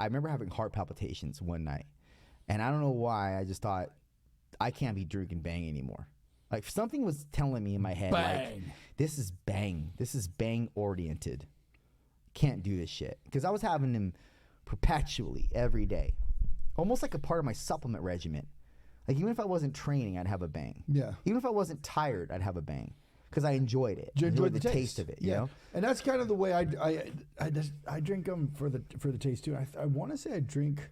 remember having heart palpitations one night, and I don't know why. I just thought, I can't be drinking Bang anymore. Like, something was telling me in my head, like, this is Bang oriented. Can't do this shit. Because I was having them perpetually every day, almost like a part of my supplement regimen. Like, even if I wasn't training, I'd have a Bang. Yeah. Even if I wasn't tired, I'd have a Bang, because I enjoyed it. You enjoyed the taste of it. Yeah. You know? And that's kind of the way I drink them for the taste too. I want to say I drink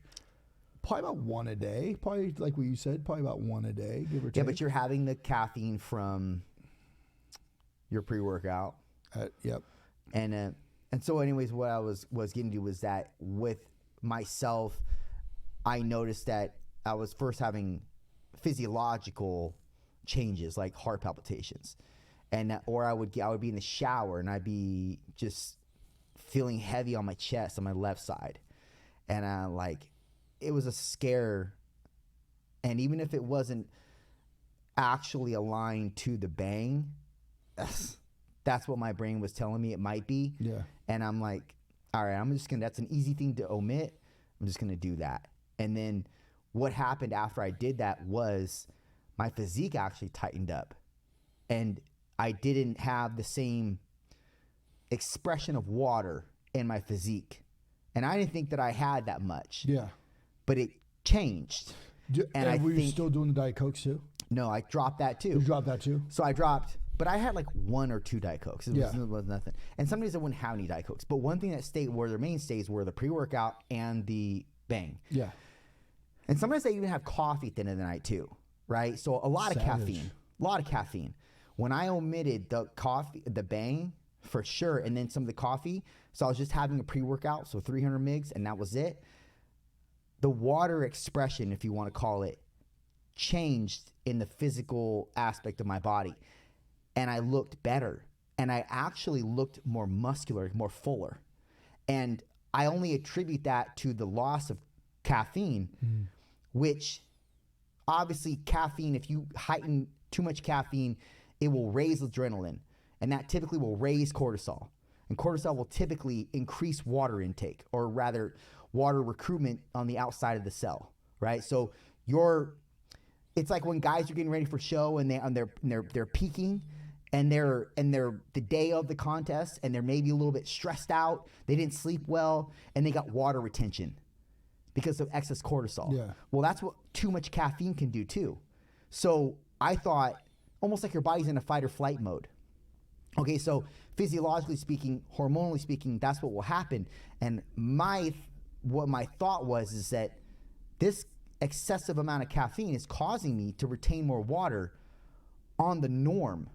probably about one a day. Probably like what you said, probably about one a day, give or take. Yeah, but you're having the caffeine from your pre-workout. Yep. And so anyways, what I was getting to was that with myself, I noticed that I was first having physiological changes like heart palpitations, or I would be in the shower and I'd be just feeling heavy on my chest on my left side, and it was a scare. And even if it wasn't actually aligned to the Bang, that's what my brain was telling me it might be. Yeah. And I'm like, all right, that's an easy thing to omit. I'm just gonna do that. And then what happened after I did that was my physique actually tightened up, and I didn't have the same expression of water in my physique. And I didn't think that I had that much. Yeah. But it changed. And were you still doing the Diet Cokes too? No, I dropped that too. You dropped that too? So I dropped, but I had like 1 or 2 Diet Cokes. It was nothing. And some days I wouldn't have any Diet Cokes. But one thing that stayed, where their mainstays were the pre-workout and the Bang. Yeah. And sometimes I even have coffee at the end of the night too, right? So a lot of caffeine. When I omitted the coffee, the Bang for sure, and then some of the coffee, so I was just having a pre-workout, so 300 mgs, and that was it. The water expression, if you want to call it, changed in the physical aspect of my body. And I looked better. And I actually looked more muscular, more fuller. And I only attribute that to the loss of caffeine, which obviously caffeine, if you heighten too much caffeine, it will raise adrenaline, and that typically will raise cortisol. And cortisol will typically increase water intake, or rather water recruitment on the outside of the cell, right? So it's like when guys are getting ready for show and they're peaking, and they're the day of the contest, and they're maybe a little bit stressed out, they didn't sleep well, and they got water retention because of excess cortisol. Yeah. Well, that's what too much caffeine can do too. So I thought almost like your body's in a fight or flight mode. Okay, so physiologically speaking, hormonally speaking, that's what will happen. And what my thought was is that this excessive amount of caffeine is causing me to retain more water on the norm.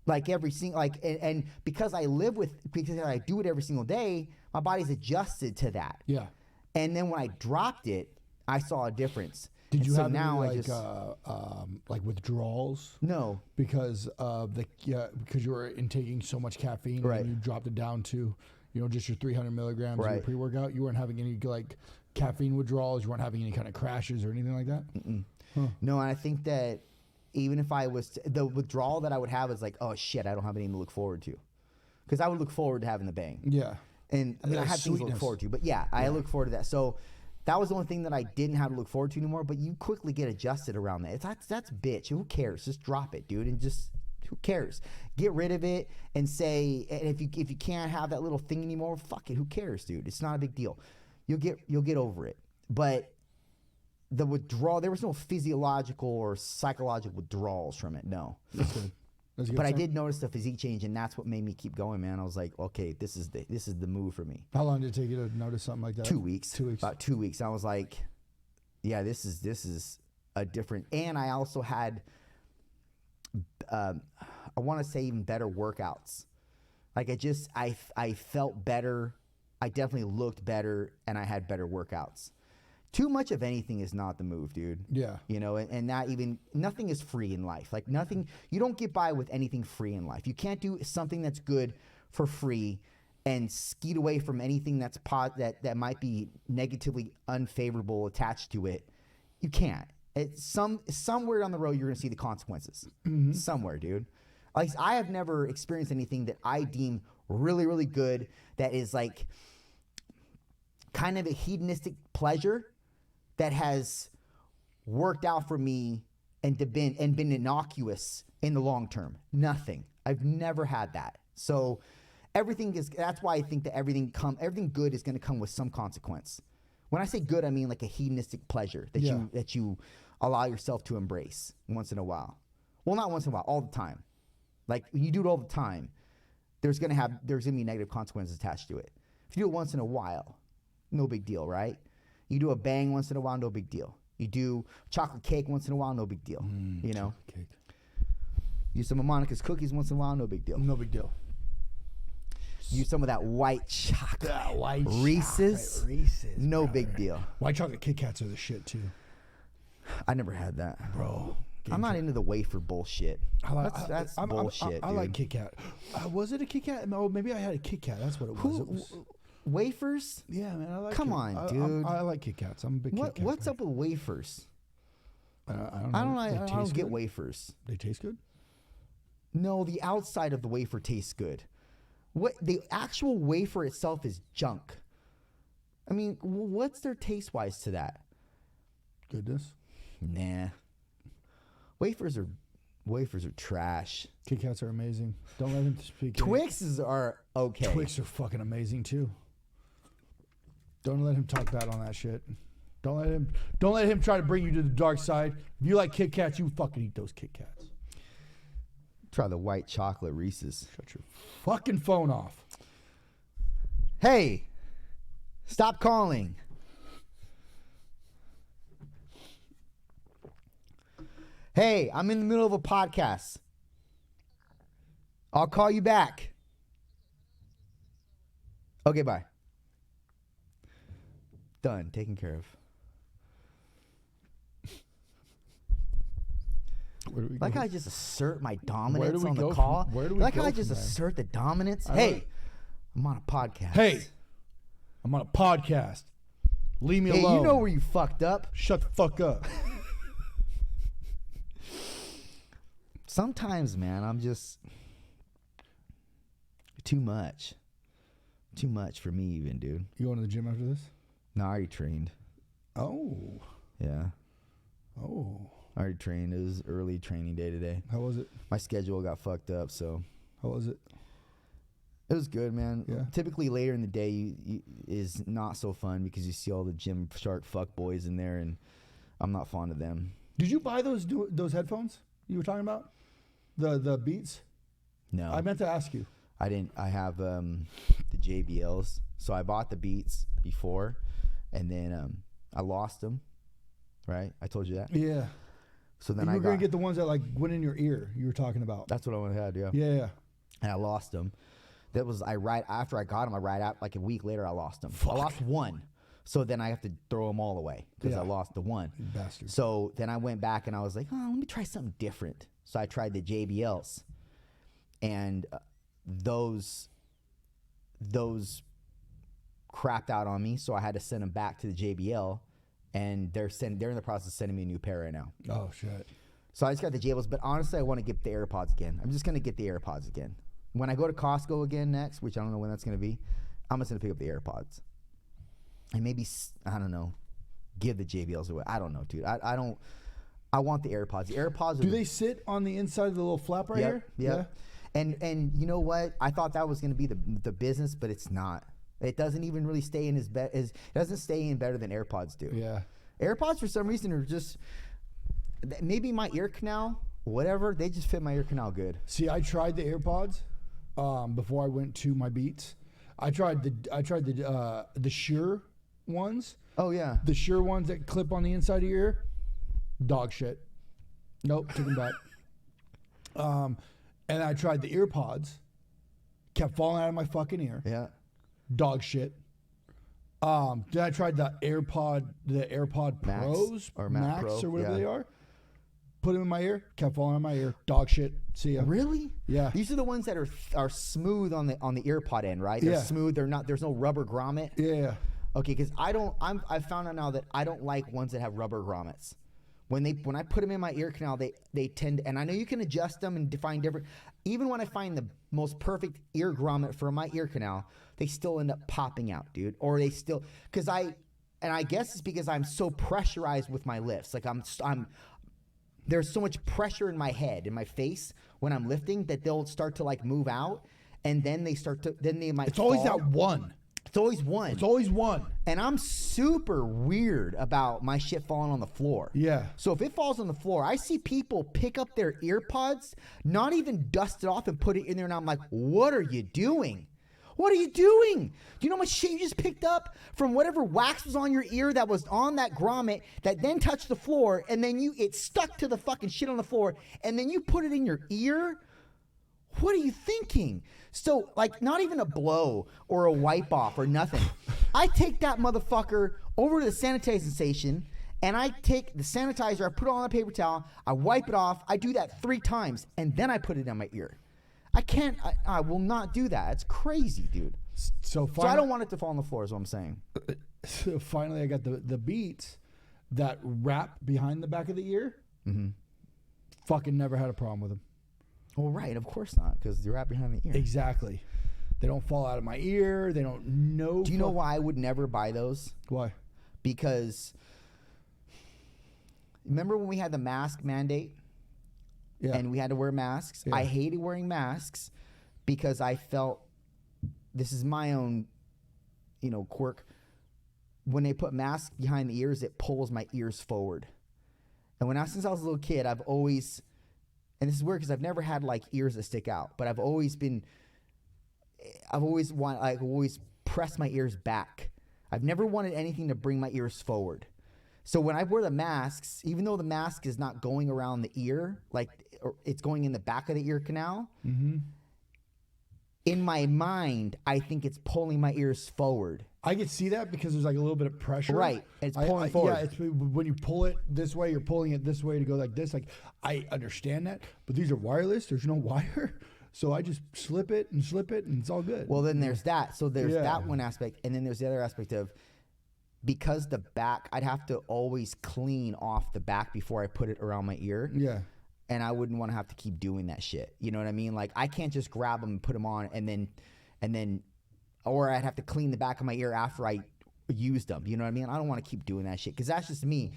Like and because I do it every single day, my body's adjusted to that. Yeah. And then when I dropped it, I saw a difference. Did you have any like withdrawals? No, Because because you were intaking so much caffeine, right, and you dropped it down to, just your 300 milligrams of your pre-workout. You weren't having any like caffeine withdrawals. You weren't having any kind of crashes or anything like that. Huh. No, and I think that even if I was the withdrawal that I would have is like, oh shit, I don't have anything to look forward to, because I would look forward to having the bang. Yeah, and I mean, I have things to look forward to, but I look forward to that. So that was the only thing that I didn't have to look forward to anymore. But you quickly get adjusted around that. That's bitch. Who cares? Just drop it, dude, and just who cares? Get rid of it and say. And if you can't have that little thing anymore, fuck it. Who cares, dude? It's not a big deal. You'll get over it. But the withdrawal, there was no physiological or psychological withdrawals from it. No. That's good. But I did notice the physique change, and that's what made me keep going, man. I was like, okay, this is the move for me. How long did it take you to notice something like that? 2 weeks. 2 weeks. About 2 weeks. I was like, yeah, this is a different. And I also had, I want to say even better workouts. Like I felt better. I definitely looked better, and I had better workouts. Too much of anything is not the move, dude. Yeah. And nothing is free in life. Like nothing, you don't get by with anything free in life. You can't do something that's good for free and skeet away from anything that might be negatively unfavorable attached to it. You can't. Somewhere down the road, you're going to see the consequences. Mm-hmm. Somewhere, dude. Like I have never experienced anything that I deem really, really good that is like kind of a hedonistic pleasure that has worked out for me and been innocuous in the long term. Nothing. I've never had that. So that's why I think that everything good is going to come with some consequence. When I say good, I mean like a hedonistic pleasure that you allow yourself to embrace once in a while. Well, not once in a while, all the time. Like when you do it all the time, there's going to be negative consequences attached to it. If you do it once in a while, no big deal, right? You do a bang once in a while, no big deal. You do chocolate cake once in a while, no big deal. Chocolate cake. Use some of Monica's cookies once in a while, no big deal. No big deal. Use some of that white chocolate. Reese's. No big deal. White chocolate Kit Kats are the shit too. I never had that, bro. I'm not into the wafer bullshit. That's bullshit. I like Kit Kat. Was it a Kit Kat? No, maybe I had a Kit Kat. That's what it was. Wafers? Yeah, man. I like. Come on, dude. I like Kit Kats. I'm a big Kit Kat. What's up with wafers? I don't know. I don't get wafers. They taste good? No, the outside of the wafer tastes good. What the actual wafer itself is junk. I mean, what's their taste wise to that? Goodness. Nah. Wafers are trash. Kit Kats are amazing. Don't let him speak. Twixes are okay. Twix are fucking amazing too. Don't let him talk bad on that shit. Don't let him try to bring you to the dark side. If you like Kit Kats, you fucking eat those Kit Kats. Try the white chocolate Reese's. Shut your fucking phone off. Hey, stop calling. Hey, I'm in the middle of a podcast. I'll call you back. Okay, bye. Done. Taken care of. Like how I just assert my dominance on the call. Like how I just assert the dominance. Hey, I'm on a podcast. Hey, I'm on a podcast. Leave me alone. You know where you fucked up. Shut the fuck up. Sometimes, man, I'm just too much for me, even, dude. You going to the gym after this? No, I already trained. Oh. Yeah. Oh. I already trained. It was early training day today. How was it? My schedule got fucked up, so. How was it? It was good, man. Yeah. Typically later in the day is not so fun because you see all the gym shark fuck boys in there, and I'm not fond of them. Did you buy those headphones you were talking about? The Beats? No. I meant to ask you. I didn't. I have the JBLs. So I bought the Beats before, and then I lost them. Right? I told you that. Yeah. So then you were going to get the ones that like went in your ear. You were talking about. That's what I would have had. Yeah. Yeah. And I lost them. That was after I got them. Like a week later, I lost them. Fuck. I lost one. So then I have to throw them all away because I lost the one. You bastard. So then I went back and I was like, oh, let me try something different. So I tried the JBLs, and those crapped out on me. So I had to send them back to the JBL, and they're in the process of sending me a new pair right now. Oh shit. So I just got the JBLs, but honestly, I want to get the AirPods again. I'm just gonna get the AirPods again. When I go to Costco again next, which I don't know when that's gonna be, I'm just gonna pick up the AirPods, and maybe I don't know, give the JBLs away. I don't know, dude. I don't. I want the AirPods. The AirPods. Do they sit on the inside of the little flap right here? Yeah. And you know what? I thought that was going to be the business, but it's not. It doesn't even really stay in it doesn't stay in better than AirPods do. Yeah. AirPods for some reason are just maybe my ear canal, whatever. They just fit my ear canal good. See, I tried the AirPods before I went to my Beats. I tried the Shure ones. Oh yeah. The Shure ones that clip on the inside of your ear. Dog shit. Nope, took them back. And I tried the EarPods. Kept falling out of my fucking ear. Yeah. Dog shit. Then I tried the AirPod Max, Pros or Max Pro, or whatever yeah. they are. Put them in my ear. Kept falling out of my ear. Dog shit. See ya. Really? Yeah. These are the ones that are smooth on the EarPod end, right? They're smooth. They're not. There's no rubber grommet. Yeah. Okay, because I found out now that I don't like ones that have rubber grommets. When I put them in my ear canal, they tend, and I know you can adjust them and define different. Even when I find the most perfect ear grommet for my ear canal, they still end up popping out, dude. Or they still, and I guess it's because I'm so pressurized with my lifts. Like there's so much pressure in my head, in my face when I'm lifting that they'll start to like move out, and then they might. It's always fall. that one. It's always one. It's always one. And I'm super weird about my shit falling on the floor. Yeah. So if it falls on the floor, I see people pick up their EarPods, not even dust it off and put it in there, and I'm like, what are you doing? What are you doing? Do you know how much shit you just picked up from whatever wax was on your ear that was on that grommet that then touched the floor, and then it stuck to the fucking shit on the floor, and then you put it in your ear? What are you thinking? So, like, not even a blow or a wipe off or nothing. I take that motherfucker over to the sanitizing station, and I take the sanitizer, I put it on a paper towel, I wipe it off. I do that 3 times, and then I put it in my ear. I will not do that. It's crazy, dude. So I don't want it to fall on the floor is what I'm saying. So finally I got the Beats that wrap behind the back of the ear. Mm-hmm. Fucking never had a problem with them. Well, right, of course not, because they're right behind the ear. Exactly. They don't fall out of my ear. They don't know. Do you know why I would never buy those? Why? Because remember when we had the mask mandate? Yeah. And we had to wear masks. Yeah. I hated wearing masks because I felt, this is my own, quirk. When they put masks behind the ears, it pulls my ears forward. And since I was a little kid, I've always, and this is weird because I've never had like ears that stick out, but I've always pressed my ears back. I've never wanted anything to bring my ears forward. So when I wear the masks, even though the mask is not going around the ear, it's going in the back of the ear canal, mm-hmm. In my mind, I think it's pulling my ears forward. I can see that because there's like a little bit of pressure. Right. It's pulling forward. Yeah, it's when you pull it this way, you're pulling it this way to go like this. Like, I understand that, but these are wireless. There's no wire. So I just slip it, and it's all good. Well, then there's that. So there's that one aspect. And then there's the other aspect of, because the back, I'd have to always clean off the back before I put it around my ear. Yeah. and I wouldn't want to have to keep doing that shit. You know what I mean? Like I can't just grab them and put them on and then, or I'd have to clean the back of my ear after I used them. You know what I mean? I don't want to keep doing that shit because that's just me.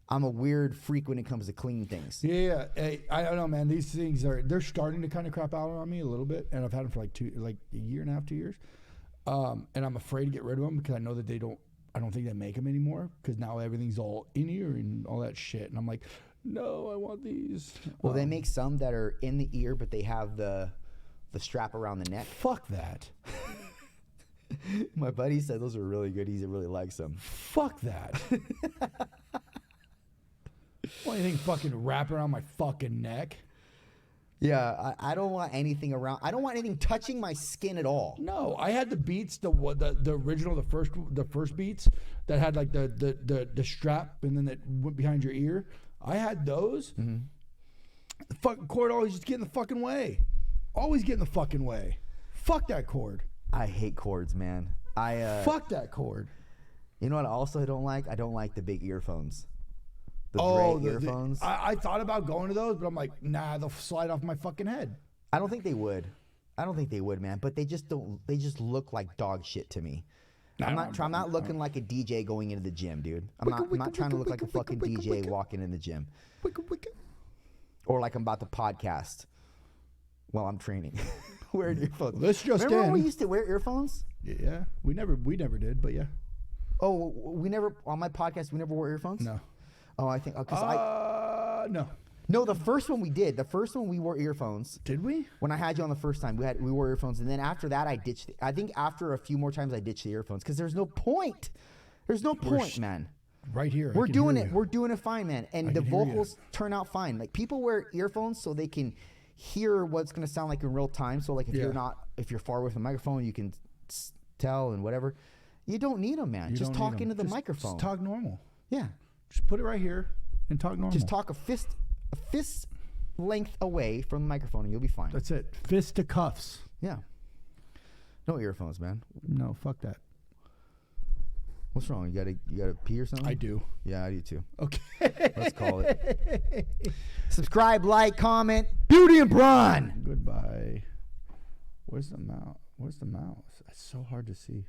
I'm a weird freak when it comes to cleaning things. Yeah, hey, I don't know, man. These things they're starting to kind of crap out on me a little bit, and I've had them for like a year and a half, 2 years. And I'm afraid to get rid of them because I know that I don't think they make them anymore because now everything's all in ear and all that shit. And I'm like, no, I want these. Well, they make some that are in the ear, but they have the strap around the neck. Fuck that. My buddy said those are really good. He really likes them. Fuck that. Want anything fucking wrapped around my fucking neck? Yeah, I don't want anything around. I don't want anything touching my skin at all. No, I had the Beats, the original, the first Beats that had like the strap and then it went behind your ear. I had those. Mm-hmm. The fucking cord always just get in the fucking way. Always get in the fucking way. Fuck that cord. I hate cords, man. Fuck that cord. You know what? I also don't like. I don't like the big earphones. The Dre earphones. I thought about going to those, but I'm like, nah, they'll slide off my fucking head. I don't think they would. Man. But they just don't. They just look like dog shit to me. I'm not looking like a DJ going into the gym, dude. I'm not trying to look like a fucking DJ walking in the gym. Or like I'm about to podcast while I'm training. Wearing earphones. Remember when we used to wear earphones? Yeah, we never did, but yeah. Oh, we never on my podcast. We never wore earphones. No. Oh, I think no. No, the first one we did. The first one we wore earphones. Did we? When I had you on the first time, we wore earphones, and then after that, I ditched. I think after a few more times, I ditched the earphones because there's no point. There's no point, man. Right here, we're doing it. We're doing it fine, man, and the vocals turn out fine. Like people wear earphones so they can hear what's going to sound like in real time. So like if you're far away from the microphone, you can tell and whatever. You don't need them, man. Just talk into the microphone. Just talk normal. Yeah. Just put it right here and talk normal. Just talk a fist length away from the microphone and you'll be fine. That's it. Fist to cuffs. Yeah. No earphones, man. No, fuck that. What's wrong? You gotta pee or something? I do. Yeah, I do too. Okay. Let's call it. Subscribe, like, comment. Beauty and Brawn. Goodbye. Where's the mouse? It's so hard to see.